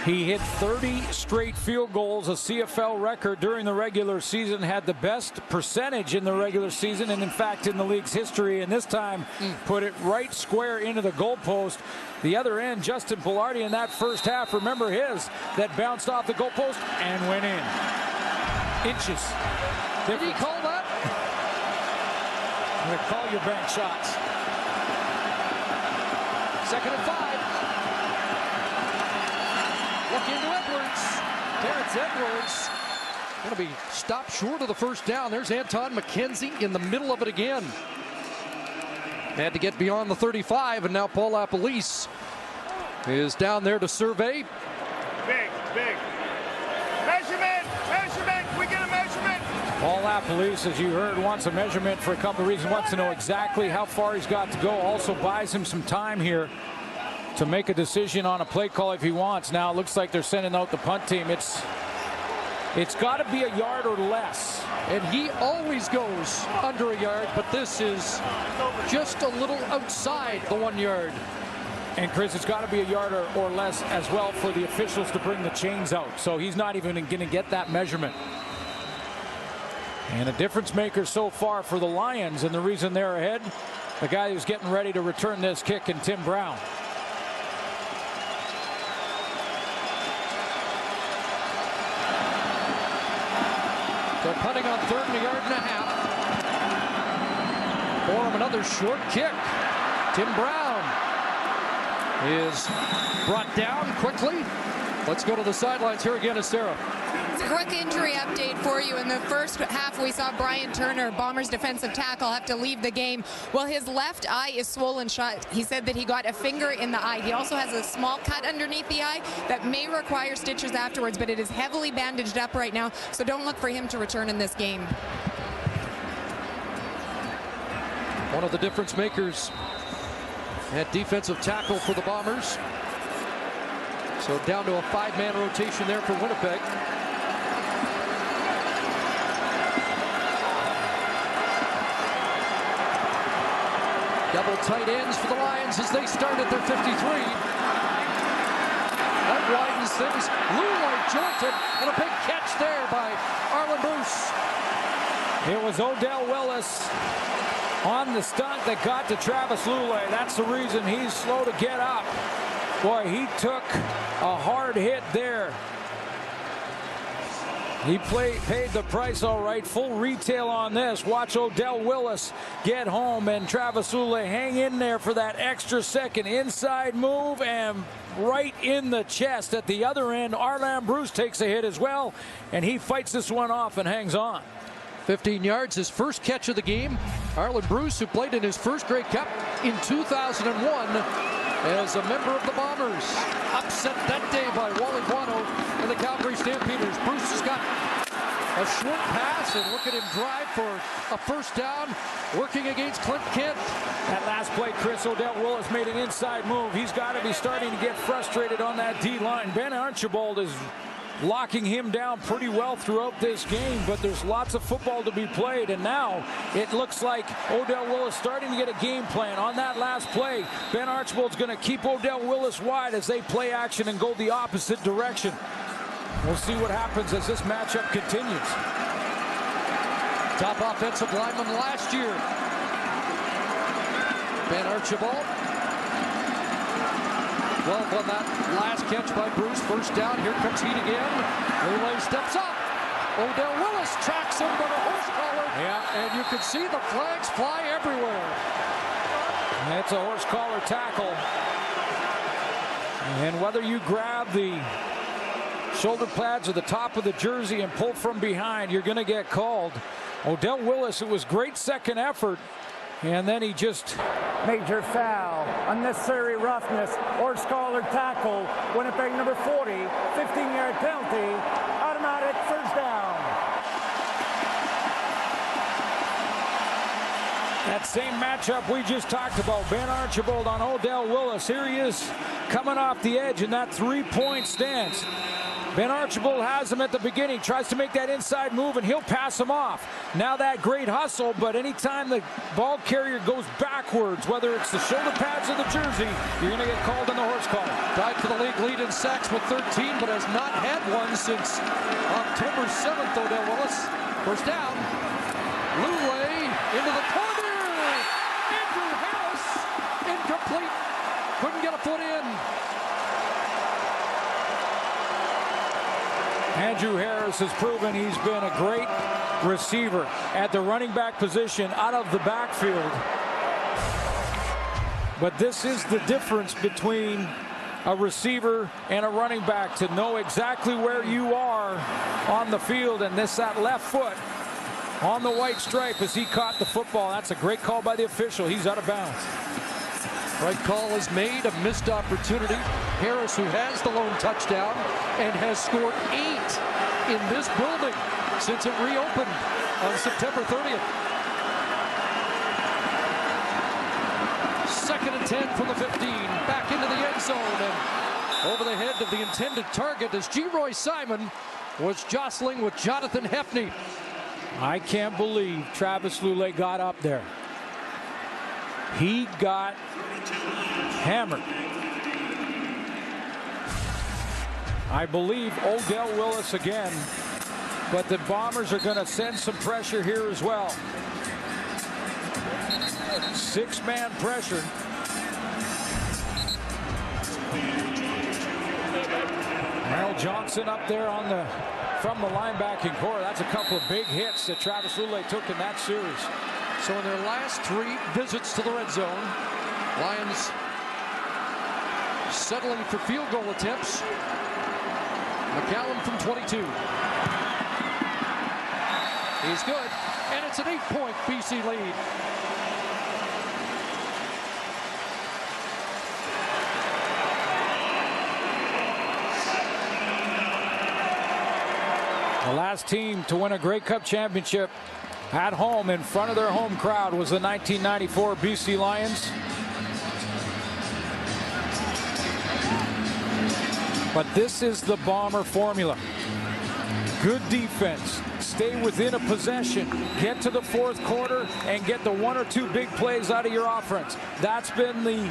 He hit 30 straight field goals, a CFL record during the regular season, had the best percentage in the regular season and in fact in the league's history, and this time put it right square into the goalpost. The other end, Justin Pilardi in that first half, remember his, that bounced off the goalpost and went in. Inches. Did he call that? I'm going to call your bank shots. Second and 5. Look into Edwards. Terrence Edwards going to be stopped short of the first down. There's Anton McKenzie in the middle of it again. Had to get beyond the 35, and now Paul LaPolice is down there to survey. Big. Measurement. We get a measurement. Paul LaPolice, as you heard, wants a measurement for a couple of reasons. Wants to know exactly how far he's got to go. Also buys him some time here to make a decision on a play call if he wants. Now it looks like they're sending out the punt team. It's got to be a yard or less. And he always goes under a yard, but this is just a little outside the 1 yard. And Chris, it's got to be a yard or less as well for the officials to bring the chains out. So he's not even going to get that measurement. And a difference maker so far for the Lions, and the reason they're ahead, the guy who's getting ready to return this kick, and Tim Brown. So punting on 3rd and a yard and a half. Borum, another short kick. Tim Brown is brought down quickly. Let's go to the sidelines. Here again is Sarah. It's a quick injury update for you. In the first half, we saw Brian Turner, Bombers defensive tackle, have to leave the game. Well, his left eye is swollen shut. He said that he got a finger in the eye. He also has a small cut underneath the eye that may require stitches afterwards, but it is heavily bandaged up right now, so don't look for him to return in this game. One of the difference makers at defensive tackle for the Bombers. So down to a 5-man rotation there for Winnipeg. Double tight ends for the Lions as they start at their 53. That widens things. Lulay jolted, and a big catch there by Arlen Bruce. It was Odell Willis on the stunt that got to Travis Lulay. That's the reason he's slow to get up. Boy, he took a hard hit there. He paid the price all right. Full retail on this. Watch Odell Willis get home, and Travis Lulay hang in there for that extra second. Inside move and right in the chest. At the other end, Arlen Bruce takes a hit as well, and he fights this one off and hangs on. 15 yards, his first catch of the game. Arlen Bruce, who played in his first Grey Cup in 2001 as a member of the Bombers. Upset that day by Wally Guano and the Calgary Stampeders. Bruce has got a short pass, and look at him drive for a first down, working against Clint Kent. That last play, Chris, Odell Willis made an inside move. He's got to be starting to get frustrated on that D-line. Ben Archibald is locking him down pretty well throughout this game, but there's lots of football to be played, and now it looks like Odell Willis starting to get a game plan. On that last play, Ben Archibald's going to keep Odell Willis wide as they play action and go the opposite direction. We'll see what happens as this matchup continues. Top offensive lineman last year, Ben Archibald. Well, on that last catch by Bruce, first down. Here comes Heat again. Lulay steps up. Odell Willis tracks him with a horse collar. Yeah, and you can see the flags fly everywhere. It's a horse collar tackle. And whether you grab the shoulder pads or the top of the jersey and pull from behind, you're going to get called. Odell Willis, it was great second effort, and then he just... Major foul, unnecessary roughness, or scholar tackle. Winnipeg number 40, 15-yard penalty, automatic first down. That same matchup we just talked about. Ben Archibald on Odell Willis. Here he is coming off the edge in that three-point stance. Ben Archibald has him at the beginning, tries to make that inside move, and he'll pass him off. Now that great hustle, but anytime the ball carrier goes backwards, whether it's the shoulder pads or the jersey, you're going to get called on the horse collar. Tied for the league lead in sacks with 13, but has not had one since October 7th, Odell Willis. First down. Lulay into the corner. Andrew Harris, incomplete. Couldn't get a foot in. Andrew Harris has proven he's been a great receiver at the running back position out of the backfield. But this is the difference between a receiver and a running back, to know exactly where you are on the field. And that left foot on the white stripe as he caught the football. That's a great call by the official. He's out of bounds. Right call is made, a missed opportunity. Harris, who has the lone touchdown and has scored 8 in this building since it reopened on September 30th. 2nd and 10 from the 15, back into the end zone, and over the head of the intended target as G-Roy Simon was jostling with Jonathan Hefney. I can't believe Travis Lulay got up there. He got hammered. I believe Odell Willis again, but the Bombers are going to send some pressure here as well. 6-man pressure. Merrill Johnson up there from the linebacking core. That's a couple of big hits that Travis Lulay took in that series. So in their last 3 visits to the red zone, Lions settling for field goal attempts. McCallum from 22. He's good, and it's an 8-point BC lead. The last team to win a Grey Cup championship at home in front of their home crowd was the 1994 BC Lions. But this is the Bomber formula. Good defense. Stay within a possession. Get to the fourth quarter and get the 1 or 2 big plays out of your offense. That's been the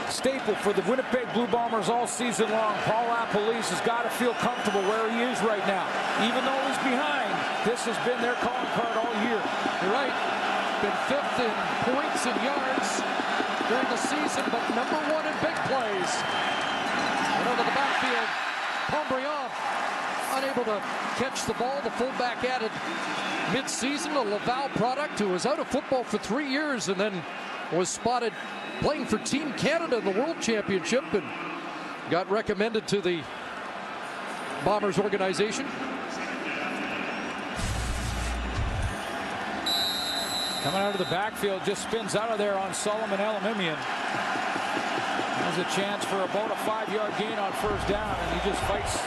staple for the Winnipeg Blue Bombers all season long. Paul LaPolice has got to feel comfortable where he is right now. Even though he's behind, this has been their calling card all year. You're right. Been 5th in points and yards during the season, but number 1 in big plays. And over the backfield, Pombriand unable to catch the ball. The fullback added mid-season, a Laval product who was out of football for 3 years and then was spotted playing for Team Canada in the World Championship and got recommended to the Bombers organization. Coming out of the backfield, just spins out of there on Solomon Elimimian. Has a chance for about a 5-yard gain on first down, and he just fights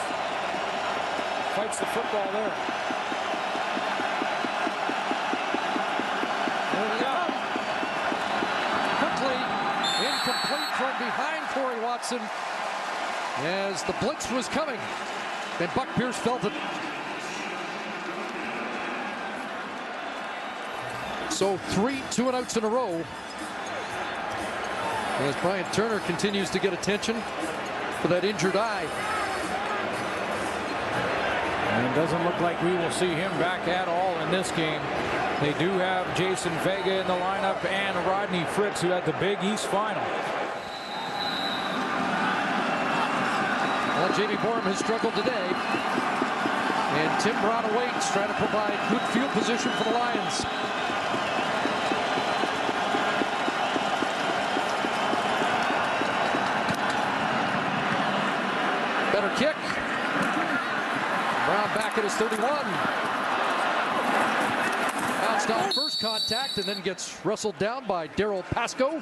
the football there. There we go. Quickly, incomplete from behind Corey Watson as the blitz was coming. And Buck Pierce felt it. So 3 2-and-outs in a row as Brian Turner continues to get attention for that injured eye. And it doesn't look like we will see him back at all in this game. They do have Jason Vega in the lineup and Rodney Fritz, who had the Big East final. Well, Jamie Borum has struggled today. And Tim Brown awaits, trying to provide good field position for the Lions. Better kick. Brown back at his 31. Bounced off first contact and then gets wrestled down by Daryl Pascoe.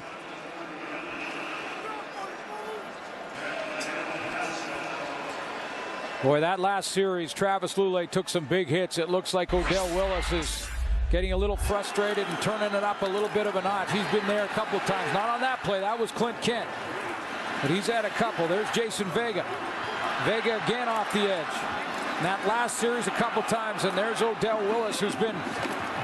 Boy, that last series, Travis Lulay took some big hits. It looks like Odell Willis is getting a little frustrated and turning it up a little bit of a notch. He's been there a couple of times. Not on that play. That was Clint Kent. But he's had a couple. There's Jason Vega. Vega again off the edge. And that last series a couple times, and there's Odell Willis, who's been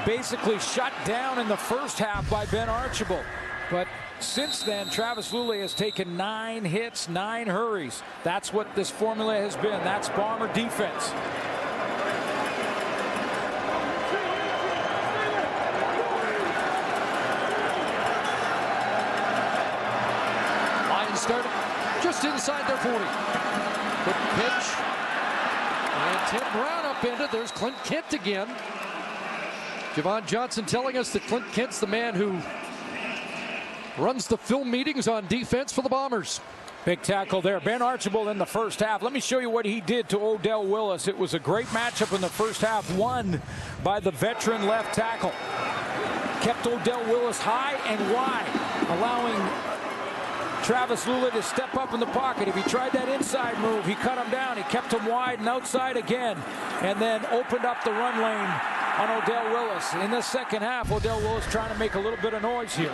basically shut down in the first half by Ben Archibald. But since then, Travis Lulay has taken 9 hits, 9 hurries. That's what this formula has been. That's Bomber defense. Lions started just inside their 40. Good pitch. And Tim Brown upended. There's Clint Kent again. Javon Johnson telling us that Clint Kent's the man who runs the film meetings on defense for the Bombers. Big tackle there. Ben Archibald in the first half. Let me show you what he did to Odell Willis. It was a great matchup in the first half, won by the veteran left tackle. Kept Odell Willis high and wide, allowing Travis Lulay to step up in the pocket. If he tried that inside move, he cut him down. He kept him wide and outside again, and then opened up the run lane on Odell Willis. In the second half, Odell Willis trying to make a little bit of noise here.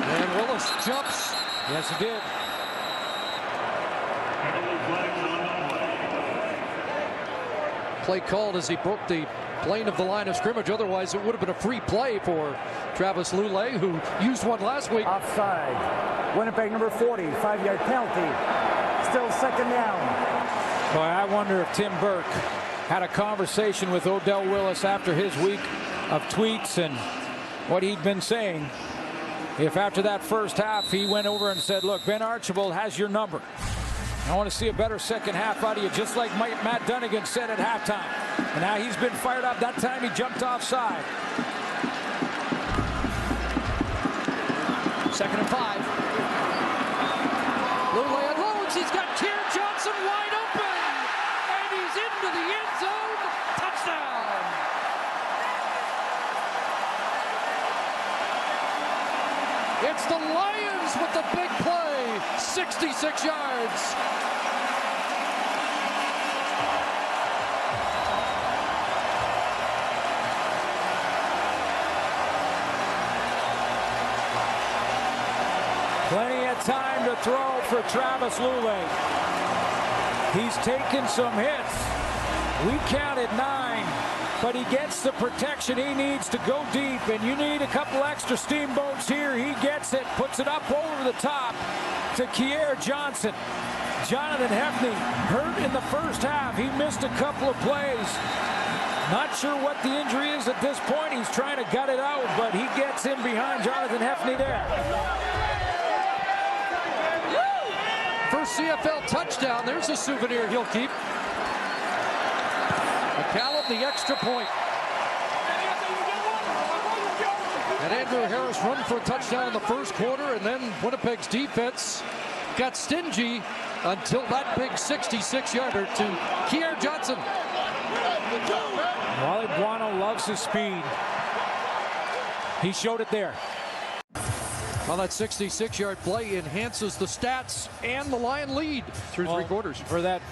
And Willis jumps. Yes, he did. Play called as he broke the plane of the line of scrimmage. Otherwise, it would have been a free play for Travis Lulay, who used one last week. Offside. Winnipeg number 40, 5-yard penalty. Still second down. Boy, I wonder if Tim Burke had a conversation with Odell Willis after his week of tweets and what he'd been saying. If after that first half he went over and said, look, Ben Archibald has your number. I want to see a better second half out of you, just like Matt Dunnigan said at halftime. And now he's been fired up. That time he jumped offside. 2nd and 5. Lulay unloads. He's got Keir Johnson wide open. And he's into the end zone. Touchdown. It's the Lions with the big play. 66 yards. Plenty of time to throw for Travis Lulay. He's taken some hits. We counted 9, but he gets the protection he needs to go deep, and you need a couple extra steamboats here. He gets it, puts it up over the top to Kier Johnson. Jonathan Hefney hurt in the first half. He missed a couple of plays. Not sure what the injury is at this point. He's trying to gut it out, but he gets in behind Jonathan Hefney there. First CFL touchdown. There's a souvenir he'll keep. McCallum, the extra point. And Andrew Harris run for a touchdown in the first quarter, and then Winnipeg's defense got stingy until that big 66-yarder to Kier Johnson. Wally Buono loves his speed. He showed it there. Well, that 66-yard play enhances the stats and the Lion lead through 3 quarters. For that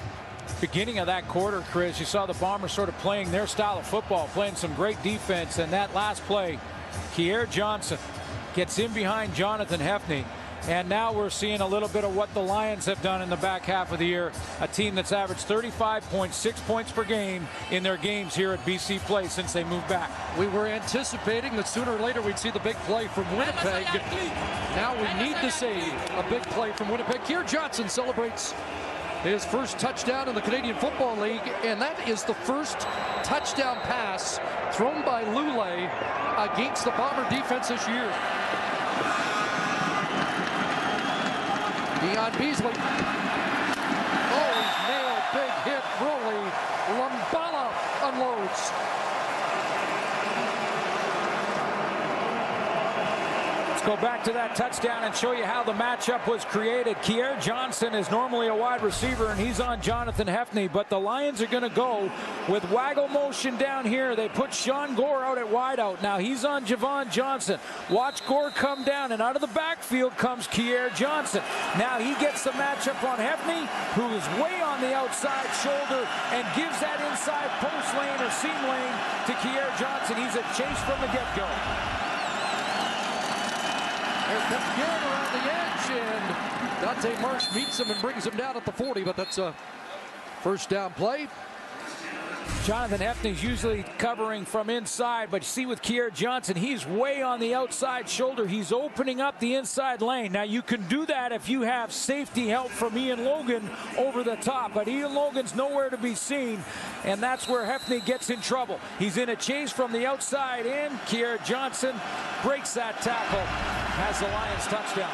beginning of that quarter, Chris, you saw the Bombers sort of playing their style of football, playing some great defense, and that last play, Kier Johnson gets in behind Jonathan Hefney. And now we're seeing a little bit of what the Lions have done in the back half of the year. A team that's averaged 35.6 points per game in their games here at BC Place since they moved back. We were anticipating that sooner or later we'd see the big play from Winnipeg. Now we need to see a big play from Winnipeg. Kier Johnson celebrates his first touchdown in the Canadian Football League, and that is the first touchdown pass thrown by Lule against the Bomber defense this year. Dion Beasley. Oh, he's nailed. Big hit. Rolly. Lumbala unloads. Go back to that touchdown and show you how the matchup was created. Kier Johnson is normally a wide receiver, and he's on Jonathan Hefney, but the Lions are going to go with waggle motion down here. They put Sean Gore out at wideout. Now he's on Javon Johnson. Watch Gore come down, and out of the backfield comes Kier Johnson. Now he gets the matchup on Hefney, who is way on the outside shoulder, and gives that inside post lane or seam lane to Kier Johnson. He's a chase from the get-go. Here comes Garrett around the edge, and Dante Marsh meets him and brings him down at the 40, but that's a first down play. Jonathan Hefney's usually covering from inside, but you see with Kier Johnson, he's way on the outside shoulder. He's opening up the inside lane. Now you can do that if you have safety help from Ian Logan over the top, but Ian Logan's nowhere to be seen, and that's where Hefney gets in trouble. He's in a chase from the outside in. Kier Johnson breaks that tackle, has the Lions touchdown.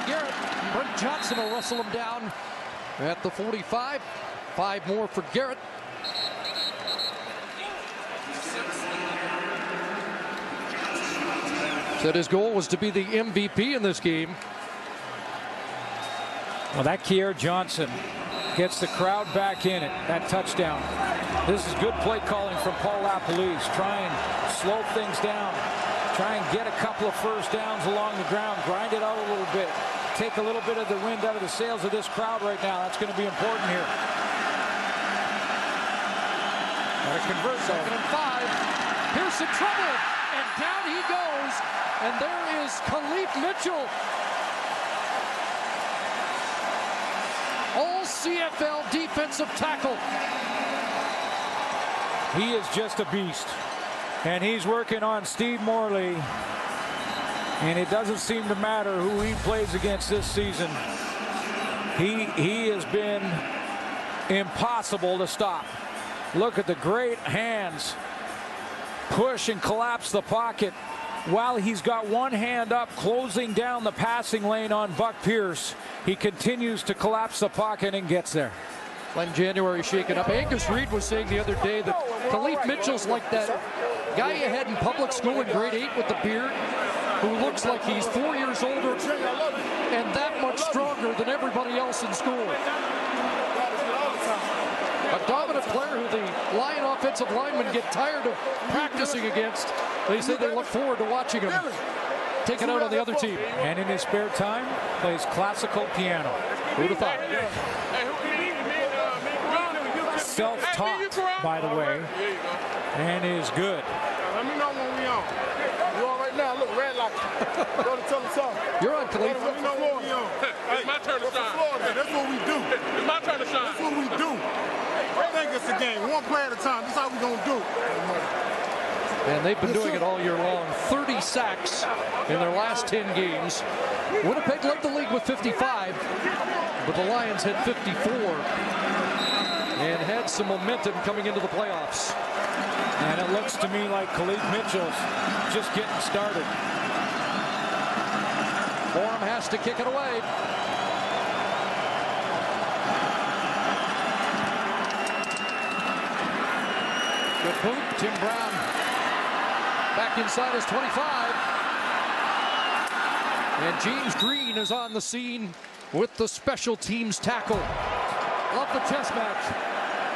Garrett. Brent Johnson will wrestle him down at the 45. 5 more for Garrett. Said his goal was to be the MVP in this game. Well, that Kier Johnson gets the crowd back in it. That touchdown. This is good play calling from Paul LaPolice. Try and slow things down. Try and get a couple of first downs along the ground. Grind it out a little bit. Take a little bit of the wind out of the sails of this crowd right now. That's going to be important here. Got to convert. 2nd and 5. Here's some trouble. And down he goes. And there is Khalif Mitchell. All CFL defensive tackle. He is just a beast. And he's working on Steve Morley. And it doesn't seem to matter who he plays against this season. He has been impossible to stop. Look at the great hands. Push and collapse the pocket while he's got one hand up closing down the passing lane on Buck Pierce. He continues to collapse the pocket and gets there. Glenn January shaken up. Angus Reid was saying the other day that Khalif Mitchell's like that guy you had in public school in grade 8 with the beard, who looks like he's 4 years older and that much stronger than everybody else in school. A dominant player who the Lion offensive linemen get tired of practicing against. They say they look forward to watching him take it out on the other team. And in his spare time, plays classical piano. Who'd have thought? Self-taught, by the way, and is good. Let me know when we on. right now. Look, red light. Go to tell us something. You're on, Khalif. It's my turn to shine. Florida. That's what we do. It's my turn to shine. That's what we do. I think it's a game. One play at a time. That's how we going to do it. And they've been doing it all year long. 30 sacks in their last 10 games. Winnipeg led the league with 55, but the Lions had 54 and had some momentum coming into the playoffs. And it looks to me like Khalif Mitchell's just getting started. Borum has to kick it away. Good boot. Tim Brown back inside his 25. And James Green is on the scene with the special teams tackle. Love the chess match.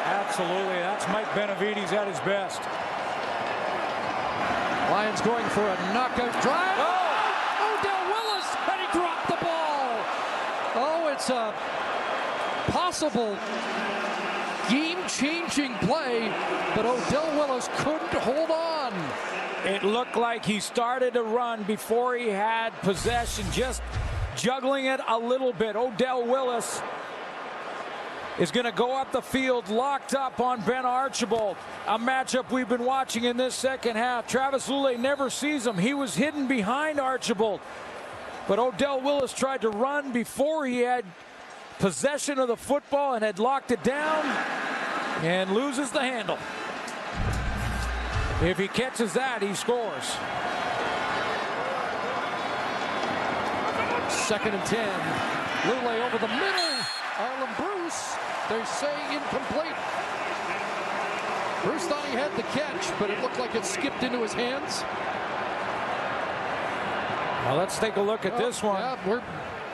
Absolutely. That's Mike Benavides at his best. Lions going for a knockout drive. Oh! Odell Willis, and he dropped the ball. Oh, it's a possible game-changing play, but Odell Willis couldn't hold on. It looked like he started to run before he had possession, just juggling it a little bit. Odell Willis is going to go up the field, locked up on Ben Archibald, a matchup we've been watching in this second half. Travis Lulay never sees him. He was hidden behind Archibald, but Odell Willis tried to run before he had possession of the football and had locked it down and loses the handle. If he catches that, he scores. 2nd and 10. Lulay over the middle. Arlen Bruce, they say incomplete. Bruce thought he had the catch, but it looked like it skipped into his hands. Now let's take a look at this one. Yeah, we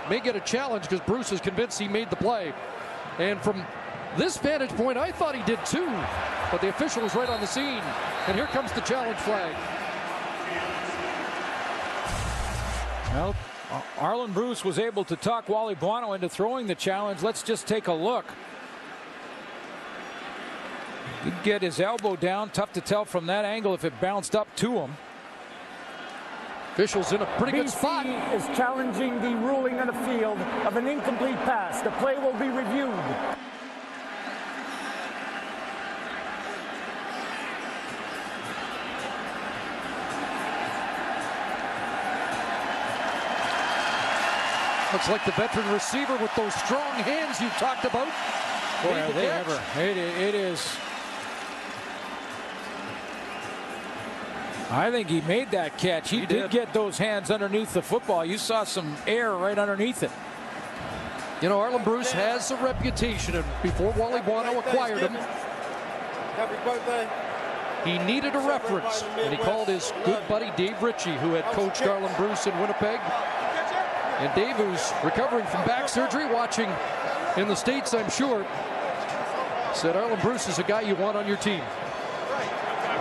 may get a challenge because Bruce is convinced he made the play. And from this vantage point, I thought he did too, but the official was right on the scene. And here comes the challenge flag. Well, Arlen Bruce was able to talk Wally Buono into throwing the challenge. Let's just take a look. He'd get his elbow down. Tough to tell from that angle if it bounced up to him. Officials in a pretty good spot. BC is challenging the ruling on the field of an incomplete pass. The play will be reviewed. Looks like the veteran receiver with those strong hands you talked about. Boy, are they ever. It is. I think he made that catch. He did get those hands underneath the football. You saw some air right underneath it. You know, Arlen Bruce has a reputation, and before Wally Buono acquired him, Happy birthday. he needed a reference, and he called his good buddy Dave Ritchie, who had coached Arlen Bruce in Winnipeg. And Dave, who's recovering from back surgery, watching in the States, I'm sure, said Arlen Bruce is a guy you want on your team.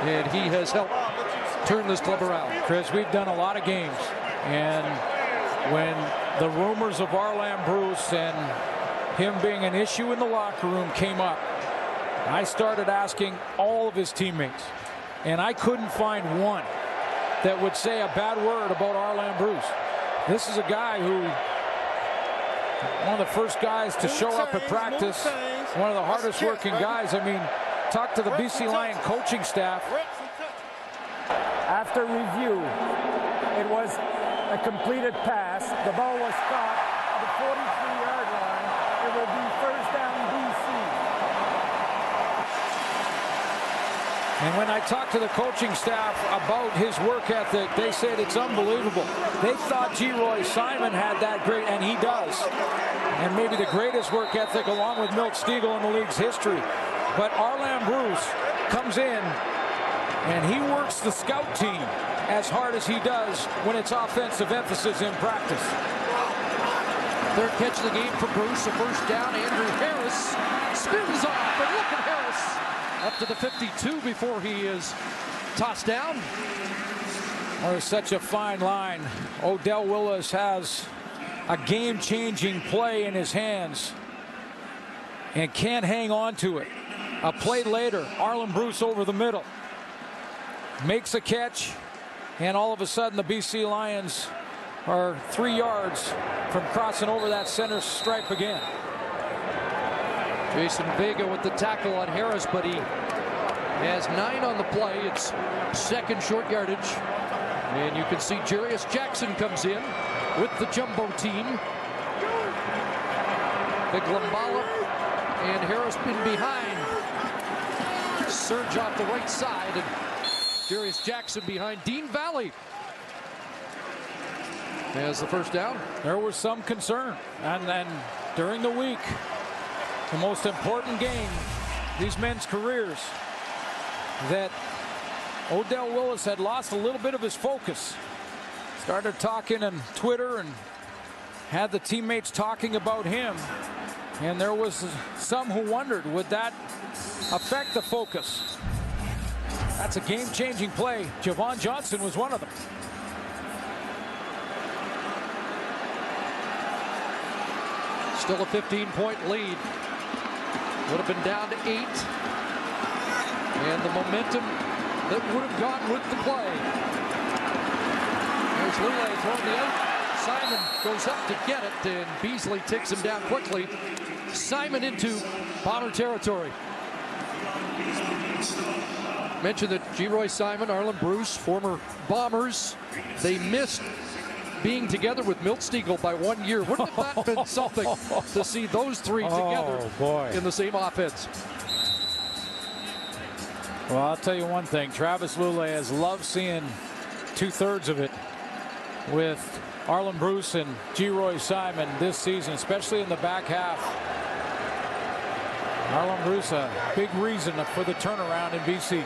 And he has helped turn this club around. Chris, we've done a lot of games, and when the rumors of Arlen Bruce and him being an issue in the locker room came up, I started asking all of his teammates, and I couldn't find one that would say a bad word about Arlen Bruce. This is a guy who, one of the first guys to show up at practice, one of the hardest working guys. I mean, talk to the BC Lion coaching staff. After review, it was a completed pass. The ball was caught at the 43-yard line. It will be first down BC. And when I talked to the coaching staff about his work ethic, they said it's unbelievable. They thought G. Simon had that great, and he does. And maybe the greatest work ethic along with Milt Stegall in the league's history. But Arlen Bruce comes in, and he works the scout team as hard as he does when it's offensive emphasis in practice. Third catch of the game for Bruce, a first down. Andrew Harris spins off, and look at Harris up to the 52 before he is tossed down. There's such a fine line. Odell Willis has a game-changing play in his hands and can't hang on to it. A play later, Arlen Bruce over the middle makes a catch And all of a sudden, the BC Lions are 3 yards from crossing over that center stripe again. Jason Vega with the tackle on Harris, but he has 9 on the play. It's second short yardage. And you can see Jarius Jackson comes in with the jumbo team. Big Lambala and Harris in behind. Surge off the right side, and Jarius Jackson behind. Dean Valley has the first down. There was some concern, and then during the week, the most important game, these men's careers, that Odell Willis had lost a little bit of his focus. Started talking on Twitter and had the teammates talking about him. And there was some who wondered, would that affect the focus? That's a game-changing play. Javon Johnson was one of them. Still a 15-point lead. Would have been down to 8. And the momentum that would have gone with the play. There's Lule throwing the out. Simon goes up to get it, and Beasley takes him down quickly. Simon into Bomber territory. Mentioned that G-Roy Simon, Arlen Bruce, former Bombers, they missed being together with Miltsteagle by 1 year. Wouldn't have that been something to see those three together in the same offense? Well, I'll tell you one thing. Travis Lule has loved seeing 2/3 of it with Arlen Bruce and G-Roy Simon this season, especially in the back half. Arlen Bruce, a big reason for the turnaround in BC.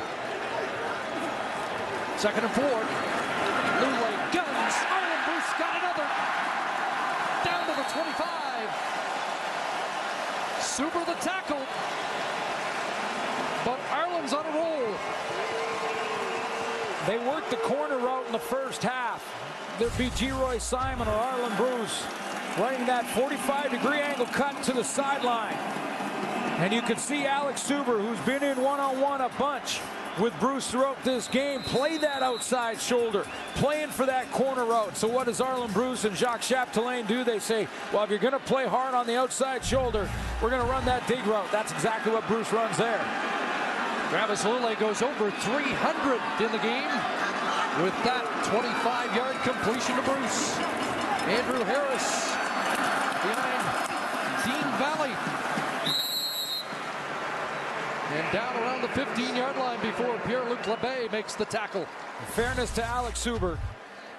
2nd and 4. Lule guns. Arlen Bruce got another. Down to the 25. Super the tackle. But Arlen's on a roll. They worked the corner route in the first half. There'd be G-Roy Simon or Arlen Bruce running that 45-degree angle cut to the sideline. And you can see Alex Suber, who's been in one-on-one a bunch with Bruce throughout this game, play that outside shoulder, playing for that corner route. So what does Arlen Bruce and Jacques Chapdelaine do? They say, well, if you're going to play hard on the outside shoulder, we're going to run that dig route. That's exactly what Bruce runs there. Travis Lule goes over 300 in the game with that 25-yard completion to Bruce. Andrew Harris behind Dean Valley. And down around the 15-yard line before Pierre-Luc Labbé makes the tackle. In fairness to Alex Suber,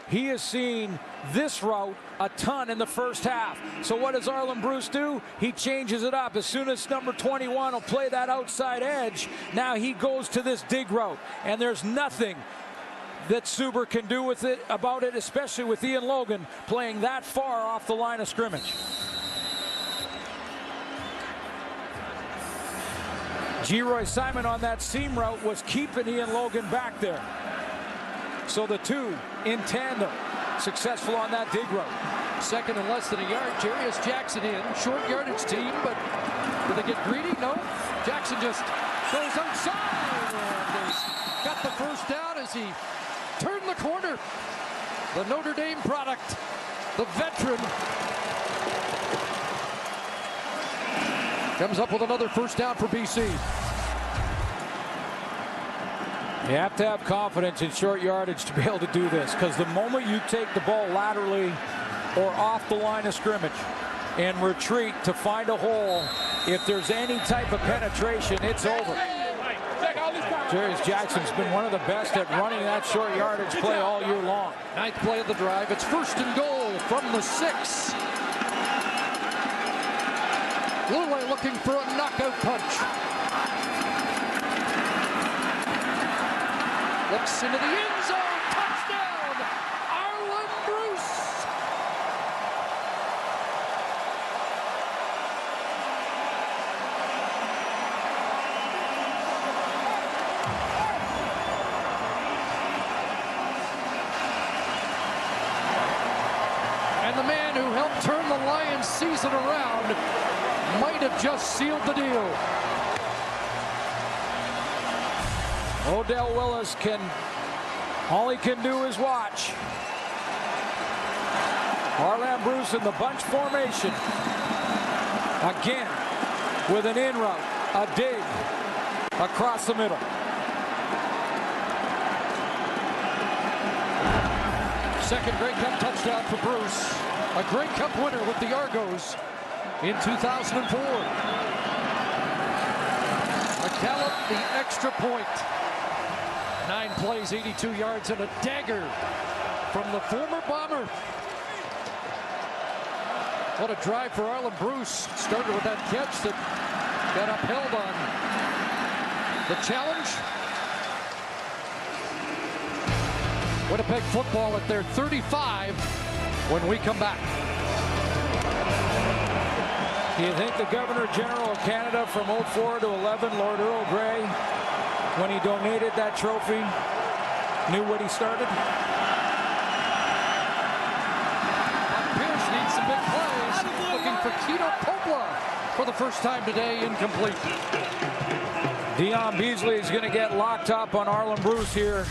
he has seen this route a ton in the first half. So what does Arlen Bruce do? He changes it up. As soon as number 21 will play that outside edge, now he goes to this dig route. And there's nothing that Suber can do with it about it, especially with Ian Logan playing that far off the line of scrimmage. G-Roy Simon on that seam route was keeping Ian Logan back there. So the two in tandem, successful on that dig route. 2nd and less than a yard. Jarius Jackson in. Short yardage team, but did they get greedy? No. Jackson just goes outside. And he's got the first down as he turned the corner. The Notre Dame product, the veteran, comes up with another first down for BC. You have to have confidence in short yardage to be able to do this, because the moment you take the ball laterally or off the line of scrimmage and retreat to find a hole, if there's any type of penetration, it's over. Jarius Jackson's been one of the best at running that short yardage play all year long. 9th play of the drive. It's 1st and goal from the 6. Lule looking for a knockout punch. Looks into the end zone. Touchdown, Arlen Bruce. And the man who helped turn the Lions season around might have just sealed the deal. Odell Willis can All he can do is watch. Arland Bruce in the bunch formation. Again, with an in route, a dig across the middle. Second Grey Cup touchdown for Bruce. A Grey Cup winner with the Argos in 2004. McCallum, the extra point. 9 plays, 82 yards, and a dagger from the former Bomber. What a drive for Arland Bruce. Started with that catch that got upheld on the challenge. Winnipeg football at their 35 when we come back. Do you think the Governor General of Canada from 04 to 11, Lord Earl Grey, when he donated that trophy, knew what he started? Pierce needs some big plays. Looking for Keto Popla for the first time today, incomplete. Dion Beasley is going to get locked up on Arland Bruce here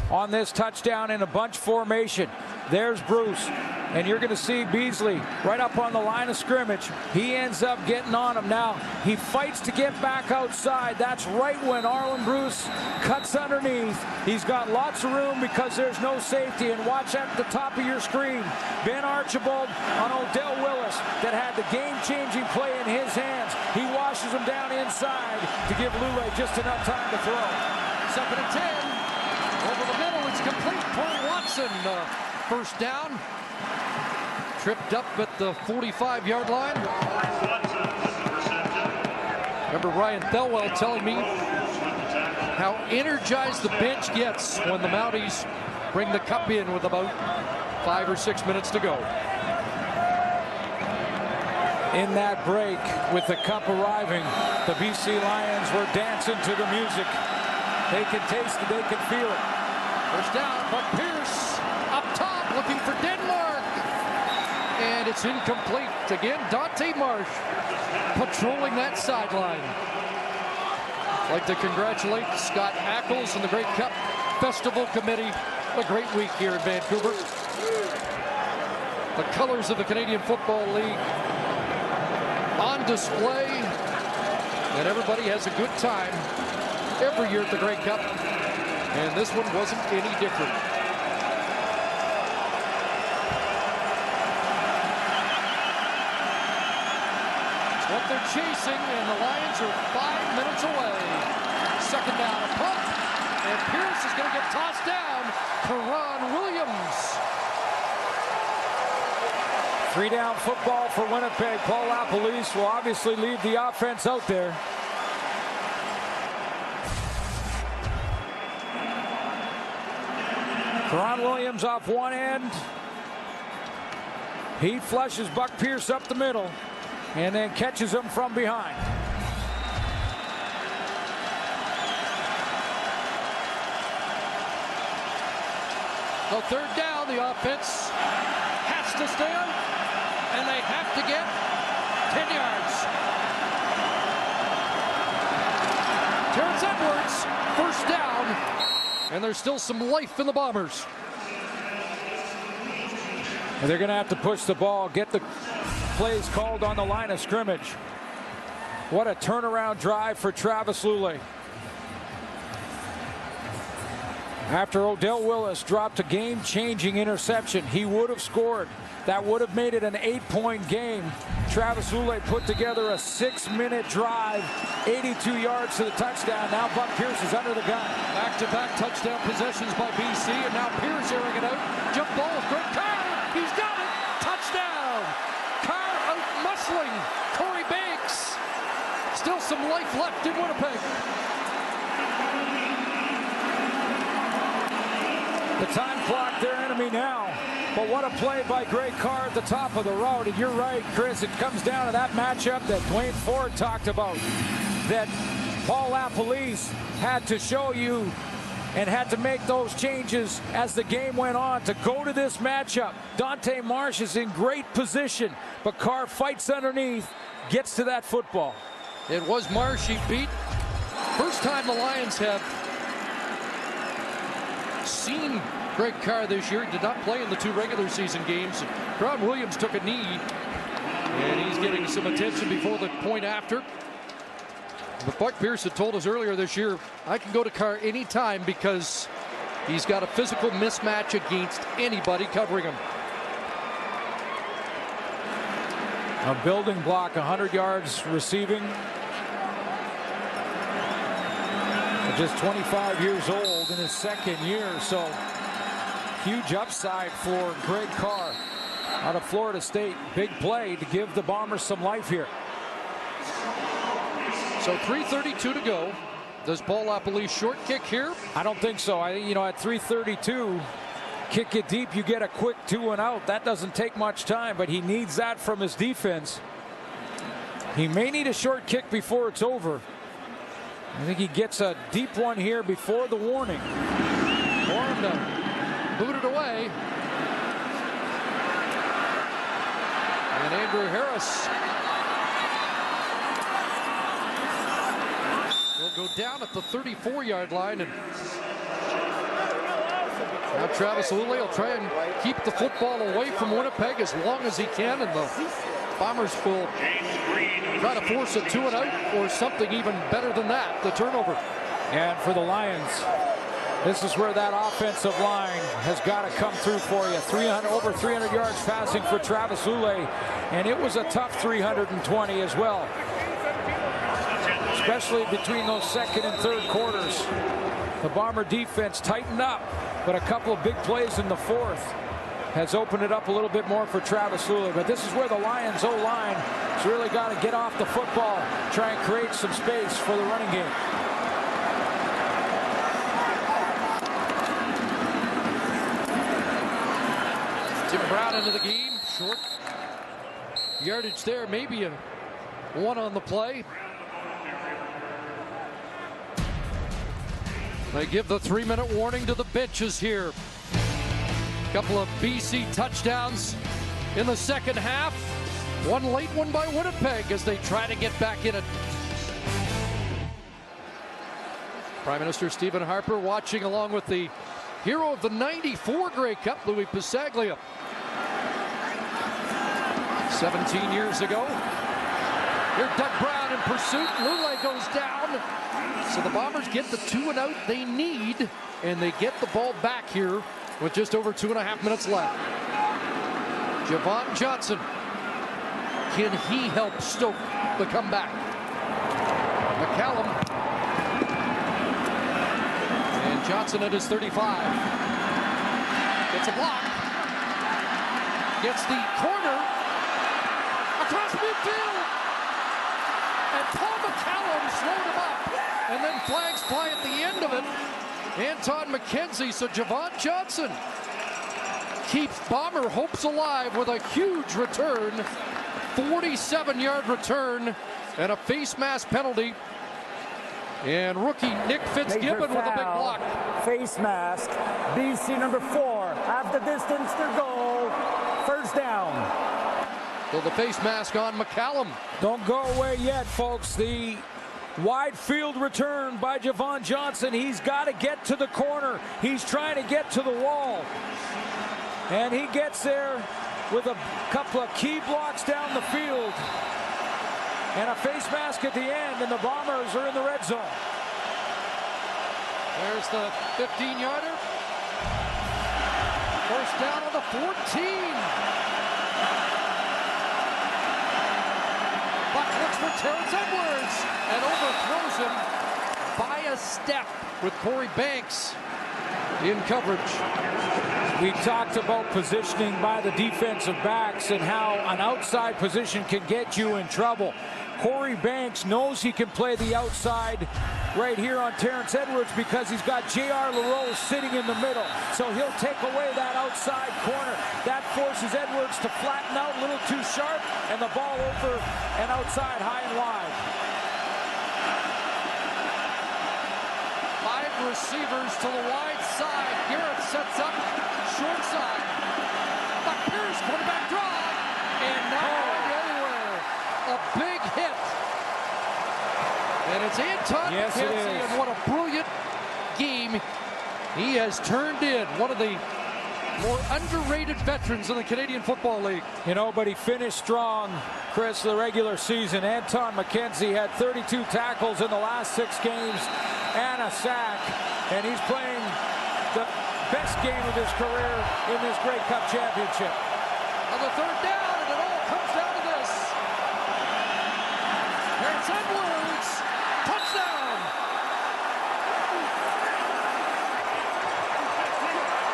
on this touchdown in a bunch formation. There's Bruce, and you're going to see Beasley right up on the line of scrimmage. He ends up getting on him. Now he fights to get back outside. That's right when Arland Bruce cuts underneath. He's got lots of room because there's no safety. And watch at the top of your screen, Ben Archibald on Odell Willis that had the game-changing play in his hands. He washes him down inside to give Lule just enough time to throw. 2nd and 10. Over the middle, it's complete. Paul Watson, first down. Tripped up at the 45-yard line. Remember Ryan Thelwell telling me how energized the bench gets when the Mounties bring the cup in with about 5 or 6 minutes to go. In that break, with the cup arriving, the BC Lions were dancing to the music. They can taste it, they can feel it. First down, but Pierce up top looking for Denmark. And it's incomplete. Again, Dante Marsh patrolling that sideline. I'd like to congratulate Scott Ackles and the Grey Cup Festival Committee. A great week here in Vancouver. The colors of the Canadian Football League on display. And everybody has a good time every year at the Grey Cup, and this one wasn't any different. It's what they're chasing, and the Lions are 5 minutes away. 2nd down, a punt, and Pierce is going to get tossed down to Ron Williams. 3-down football for Winnipeg. Paul LaPolice will obviously leave the offense out there. Ron Williams off one end. He flushes Buck Pierce up the middle and then catches him from behind. So 3rd down, the offense has to stay on, and they have to get 10 yards. Terrence Edwards, first down. And there's still some life in the Bombers. And they're going to have to push the ball, get the plays called on the line of scrimmage. What a turnaround drive for Travis Lule. After Odell Willis dropped a game-changing interception, he would have scored. That would have made it an 8-point game. Travis Lule put together a 6-minute drive, 82 yards to the touchdown. Now Buck Pierce is under the gun. Back-to-back touchdown possessions by BC, and now Pierce airing it out. Jump ball with Greg Carr. He's got it. Touchdown. Carr out muscling Corey Banks. Still some life left in Winnipeg. The time clock, their enemy now. But what a play by Greg Carr at the top of the route. And you're right, Chris, it comes down to that matchup that Dwayne Ford talked about, that Paul LaPolice had to show you and had to make those changes as the game went on to go to this matchup. Dante Marsh is in great position, but Carr fights underneath, gets to that football. It was Marsh he beat. First time the Lions have seen Greg Carr this year. He did not play in the 2 regular season games. Brown Williams took a knee, and he's getting some attention before the point after. But Buck Pierce had told us earlier this year, I can go to Carr anytime because he's got a physical mismatch against anybody covering him. A building block, 100 yards receiving. Just 25 years old in his 2nd year, so huge upside for Greg Carr out of Florida State. Big play to give the Bombers some life here. So 3:32 to go. Does Paul LaPolice short kick here? I don't think so. I think, at 3:32, kick it deep, you get a quick 2 and out. That doesn't take much time, but he needs that from his defense. He may need a short kick before it's over. I think he gets a deep one here before the warning. For him to boot it away. And Andrew Harris will go down at the 34-yard line. And now Travis Lulay will try and keep the football away from Winnipeg as long as he can. And the Bombers will try to force a 2 and out or something even better than that, the turnover. And for the Lions, this is where that offensive line has got to come through for you. Over 300 yards passing for Travis Lulay, and it was a tough 320 as well, especially between those 2nd and 3rd quarters. The Bomber defense tightened up, but a couple of big plays in the 4th has opened it up a little bit more for Travis Lulay. But this is where the Lions O-line has really got to get off the football, try and create some space for the running game. Tim Brown into the game. Short yardage there, maybe a 1 on the play. They give the 3-minute warning to the benches here. Couple of BC touchdowns in the 2nd half. One late one by Winnipeg as they try to get back in it. Prime Minister Stephen Harper watching along with the hero of the '94 Grey Cup, Louis Passaglia. 17 years ago. Here Doug Brown in pursuit. Lulay goes down. So the Bombers get the 2 and out they need, and they get the ball back here with just over 2.5 minutes left. Javon Johnson. Can he help stoke the comeback? McCallum. And Johnson at his 35. Gets a block. Gets the corner. Across midfield. And Paul McCallum slowed him up. And then flags fly at the end of it. Anton McKenzie, so Javon Johnson keeps Bomber hopes alive with a huge return. 47-yard return and a face mask penalty. And rookie Nick Fitzgibbon with a big block. Face mask. BC number 4. Half the distance to goal. First down. So the face mask on McCallum. Don't go away yet, folks. The wide field return by Javon Johnson. He's got to get to the corner. He's trying to get to the wall. And he gets there with a couple of key blocks down the field. And a face mask at the end, and the Bombers are in the red zone. There's the 15-yarder. First down on the 14. Buck looks for Terrence Edwards and overthrows him by a step with Corey Banks in coverage. We talked about positioning by the defensive backs and how an outside position can get you in trouble. Corey Banks knows he can play the outside right here on Terrence Edwards because he's got J.R. LaRose sitting in the middle. So he'll take away that outside corner. That forces Edwards to flatten out a little too sharp, and the ball over and outside high and wide. 5 receivers to the wide side. Garrett sets up short side. Buck Pierce, quarterback draw, and now everywhere. A big hit. And it's Anton McKenzie, and what a brilliant game he has turned in one of the more underrated veterans in the Canadian Football League. You know, but he finished strong, Chris, the regular season. Anton McKenzie had 32 tackles in the last 6 games and a sack. And he's playing the best game of his career in this Grey Cup championship. On the third down, and it all comes down to this. Terrence Edwards, touchdown!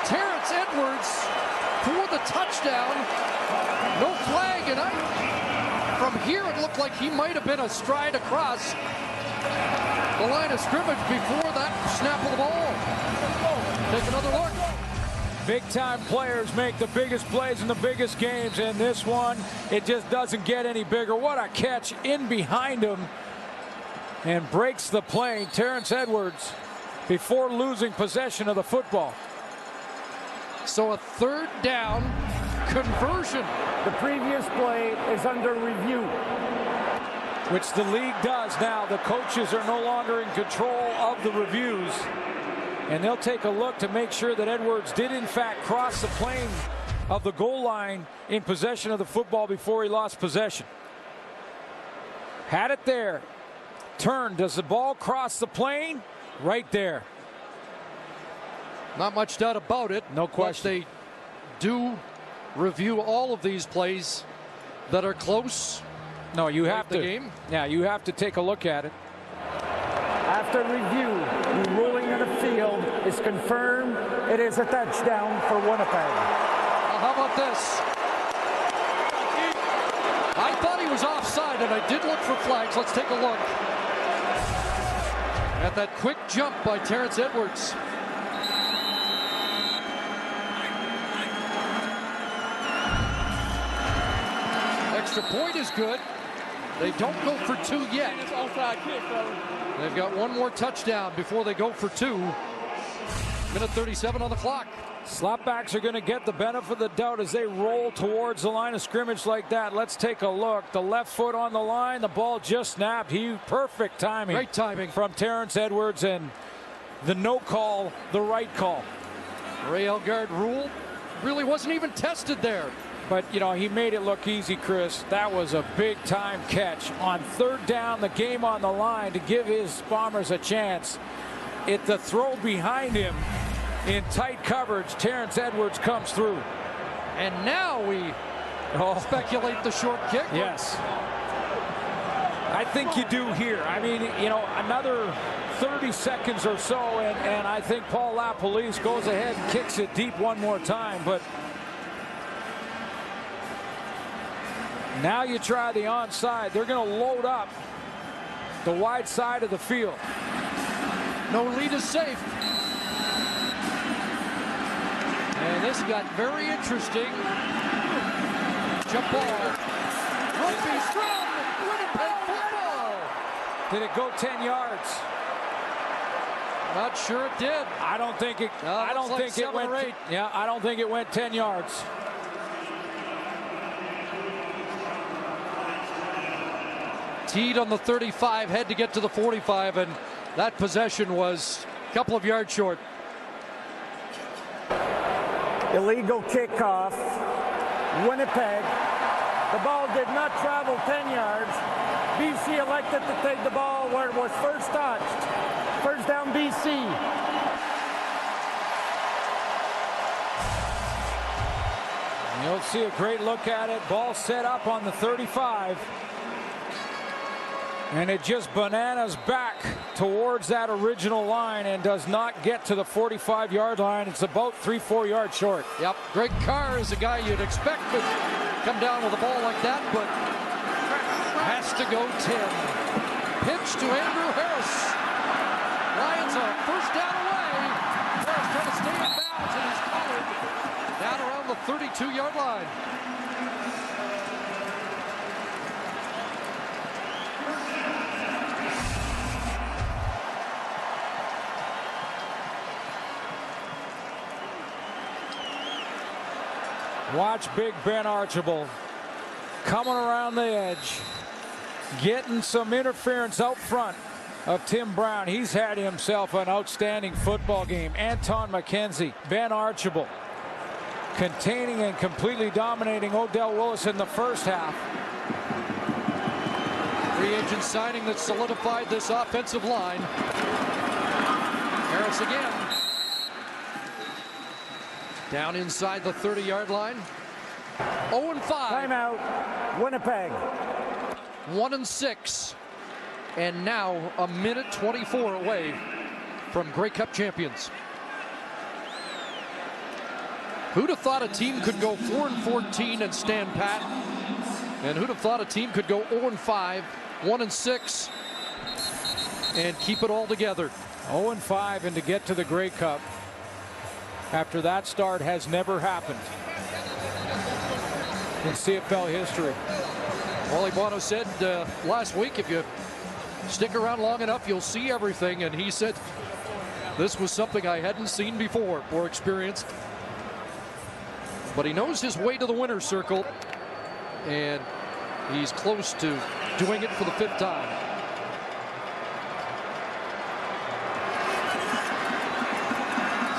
Terrence Edwards for the touchdown. No flag, and from here it looked like he might have been a stride across the line of scrimmage before that snap of the ball. Take another look. Big-time players make the biggest plays in the biggest games, and this one, it just doesn't get any bigger. What a catch in behind him, and breaks the plane. Terrence Edwards before losing possession of the football. So a third down conversion. The previous play is under review, Which the league does now. The coaches are no longer in control of the reviews. And they'll take a look to make sure that Edwards did in fact cross the plane of the goal line in possession of the football before he lost possession. Had it there. Turned. Does the ball cross the plane? Right there. Not much doubt about it. No question. But they do review all of these plays that are close. No, you have to. Game. Yeah, you have to take a look at it. after review, the ruling of the field is confirmed. It is a touchdown for Winnipeg. Well, how about this? I thought he was offside, and I did look for flags. Let's take a look at that quick jump by Terrence Edwards. Extra point is good. They don't go for two yet. They've got one more touchdown before they go for two. Minute 37 on the clock. Slapbacks are going to get the benefit of the doubt as they roll towards the line of scrimmage like that. Let's take a look. The left foot on the line. The ball just snapped. Perfect timing. Great timing from Terrence Edwards, and the no call, the right call. Ray Elgard rule really wasn't even tested there. But, you know, he made it look easy, Chris. That was a big-time catch. On third down, the game on the line to give his Bombers a chance. The throw behind him in tight coverage. Terrence Edwards comes through. And now we speculate the short kick. Yes. I think you do here. I mean, you know, another 30 seconds or so, and I think Paul LaPolice goes ahead and kicks it deep one more time. But now you try the onside. They're going to load up the wide side of the field. No lead is safe. And this got very interesting. Jump ball. Rugby strong. Winnipeg football. Did it go 10 yards? Not sure it did. I don't think it. I don't think it went. Yeah, I don't think it went 10 yards. Teed on the 35, had to get to the 45, and that possession was a couple of yards short. Illegal kickoff. Winnipeg. The ball did not travel 10 yards. BC elected to take the ball where it was first touched. First down, BC. You'll see a great look at it. Ball set up on the 35. And it just bananas back towards that original line and does not get to the 45-yard line. It's about 3-4 yards short. Yep, Greg Carr is a guy you'd expect would come down with a ball like that, but has to go 10. Pitch to Andrew Harris. Lions are first down away. Harris trying to stay in bounds, and he's collared down around the 32-yard line. Watch Big Ben Archibald coming around the edge, getting some interference out front. of Tim Brown. He's had himself an outstanding football game. Anton McKenzie, Ben Archibald, containing and completely dominating Odell Willis in the first half. Free agent signing that solidified this offensive line. Harris again. Down inside the 30-yard line. 0-5. Timeout. Winnipeg. 1-6. And now a minute 24 away from Grey Cup champions. Who'd have thought a team could go 4-14 and stand pat? And who'd have thought a team could go 0-5, 1-6, and keep it all together? 0-5, and to get to the Grey Cup after that start has never happened in CFL history. Wally Buono said last week, if you stick around long enough, you'll see everything. And he said, this was something I hadn't seen before or experienced. But he knows his way to the winner's circle, and he's close to doing it for the 5th time.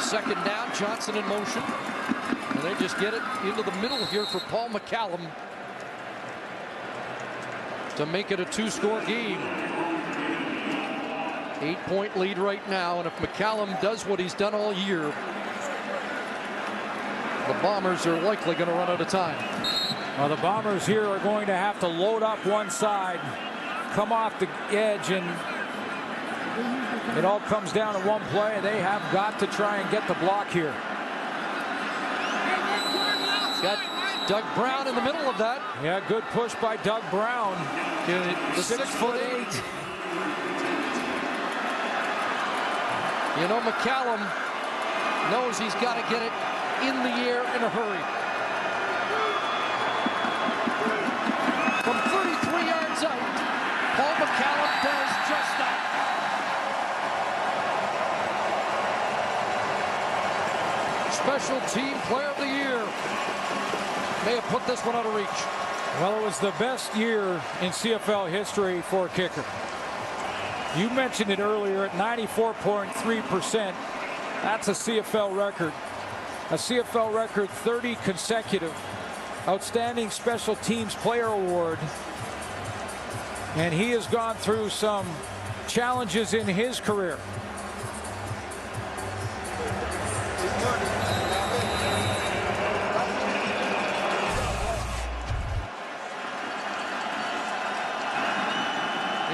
Second down, Johnson in motion. And they just get it into the middle here for Paul McCallum to make it a 2-score game. 8-point lead right now, and if McCallum does what he's done all year, the Bombers are likely going to run out of time. Well, the Bombers here are going to have to load up one side, come off the edge, and it all comes down to one play. They have got to try and get the block here. Got Doug Brown in the middle of that. Yeah, good push by Doug Brown. The 6'8". You know, McCallum knows he's got to get it in the air in a hurry. From 33 yards out, Paul McCallum does just that. Special team player of the year. May have put this one out of reach. Well, it was the best year in CFL history for a kicker. You mentioned it earlier at 94.3%. That's a CFL record. A CFL record 30 consecutive. Outstanding Special Teams Player Award. And he has gone through some challenges in his career.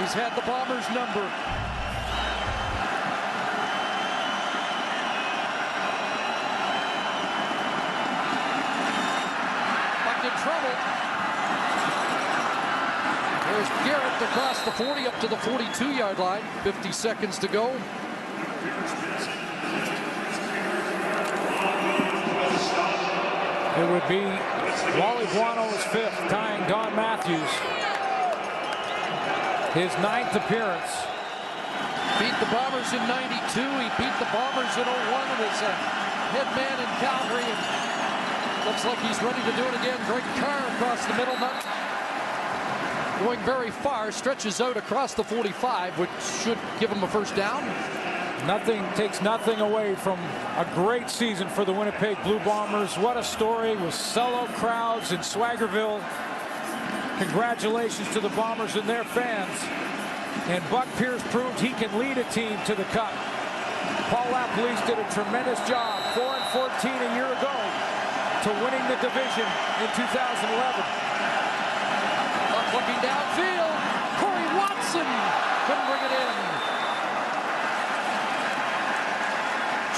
He's had the Bombers' number. Back in trouble. There's Garrett across the 40 up to the 42-yard line. 50 seconds to go. It would be Wally Buono's 5th, tying Don Matthews. His 9th appearance. Beat the Bombers in '92. He beat the Bombers in '01 as a head man in Calgary. And looks like he's ready to do it again. Greg Carr across the middle, not going very far. Stretches out across the 45, which should give him a first down. Nothing takes nothing away from a great season for the Winnipeg Blue Bombers. What a story with sellout crowds in Swaggerville. Congratulations to the Bombers and their fans. And Buck Pierce proved he can lead a team to the Cup. Paul LaPolice did a tremendous job, 4-14 a year ago, to winning the division in 2011. Buck looking downfield. Corey Watson couldn't bring it in.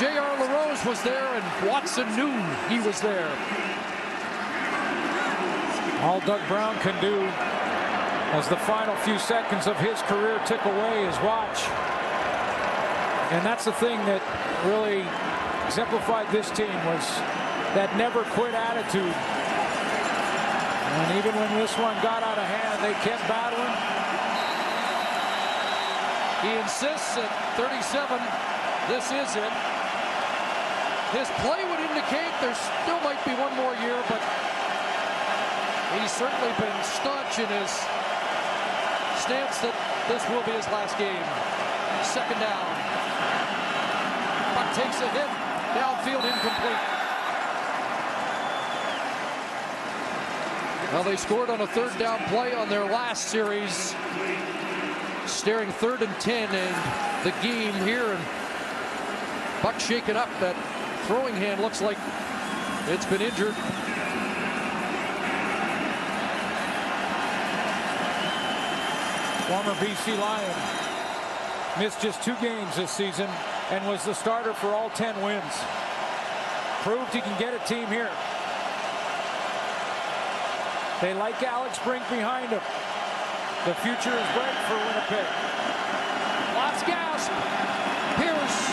J.R. LaRose was there, and Watson knew he was there. All Doug Brown can do as the final few seconds of his career tick away is watch. And that's the thing that really exemplified this team, was that never quit attitude. And even when this one got out of hand, they kept battling. He insists at 37, this is it. His play would indicate there still might be one more year, but he's certainly been staunch in his stance that this will be his last game. Second down. Buck takes a hit. Downfield incomplete. Well, they scored on a third down play on their last series. Staring 3rd and 10 in the game here. And Buck shaken up. That throwing hand looks like it's been injured. Former BC Lion missed just 2 games this season and was the starter for all 10 wins. Proved he can get a team here. They like Alex Brink behind him. The future is bright for Winnipeg. Lots gasp. Pierce.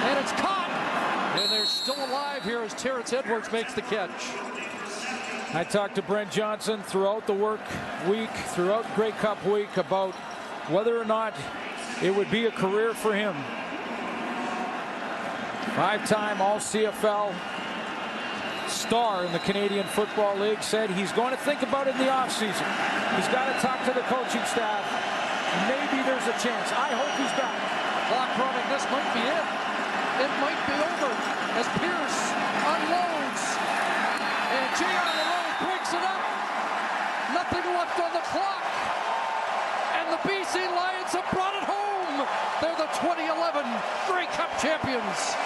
And it's caught. And they're still alive here as Terrence Edwards makes the catch. I talked to Brent Johnson throughout the work week, throughout Grey Cup week, about whether or not it would be a career for him. 5-time All-CFL star in the Canadian Football League said he's going to think about it in the offseason. He's got to talk to the coaching staff. Maybe there's a chance. I hope he's back. Clock running. This might be it. It might be over as Pierce unloads. And J.R. Malone breaks it up. Nothing left on the clock. And the BC Lions have brought it home. They're the 2011 Grey Cup champions.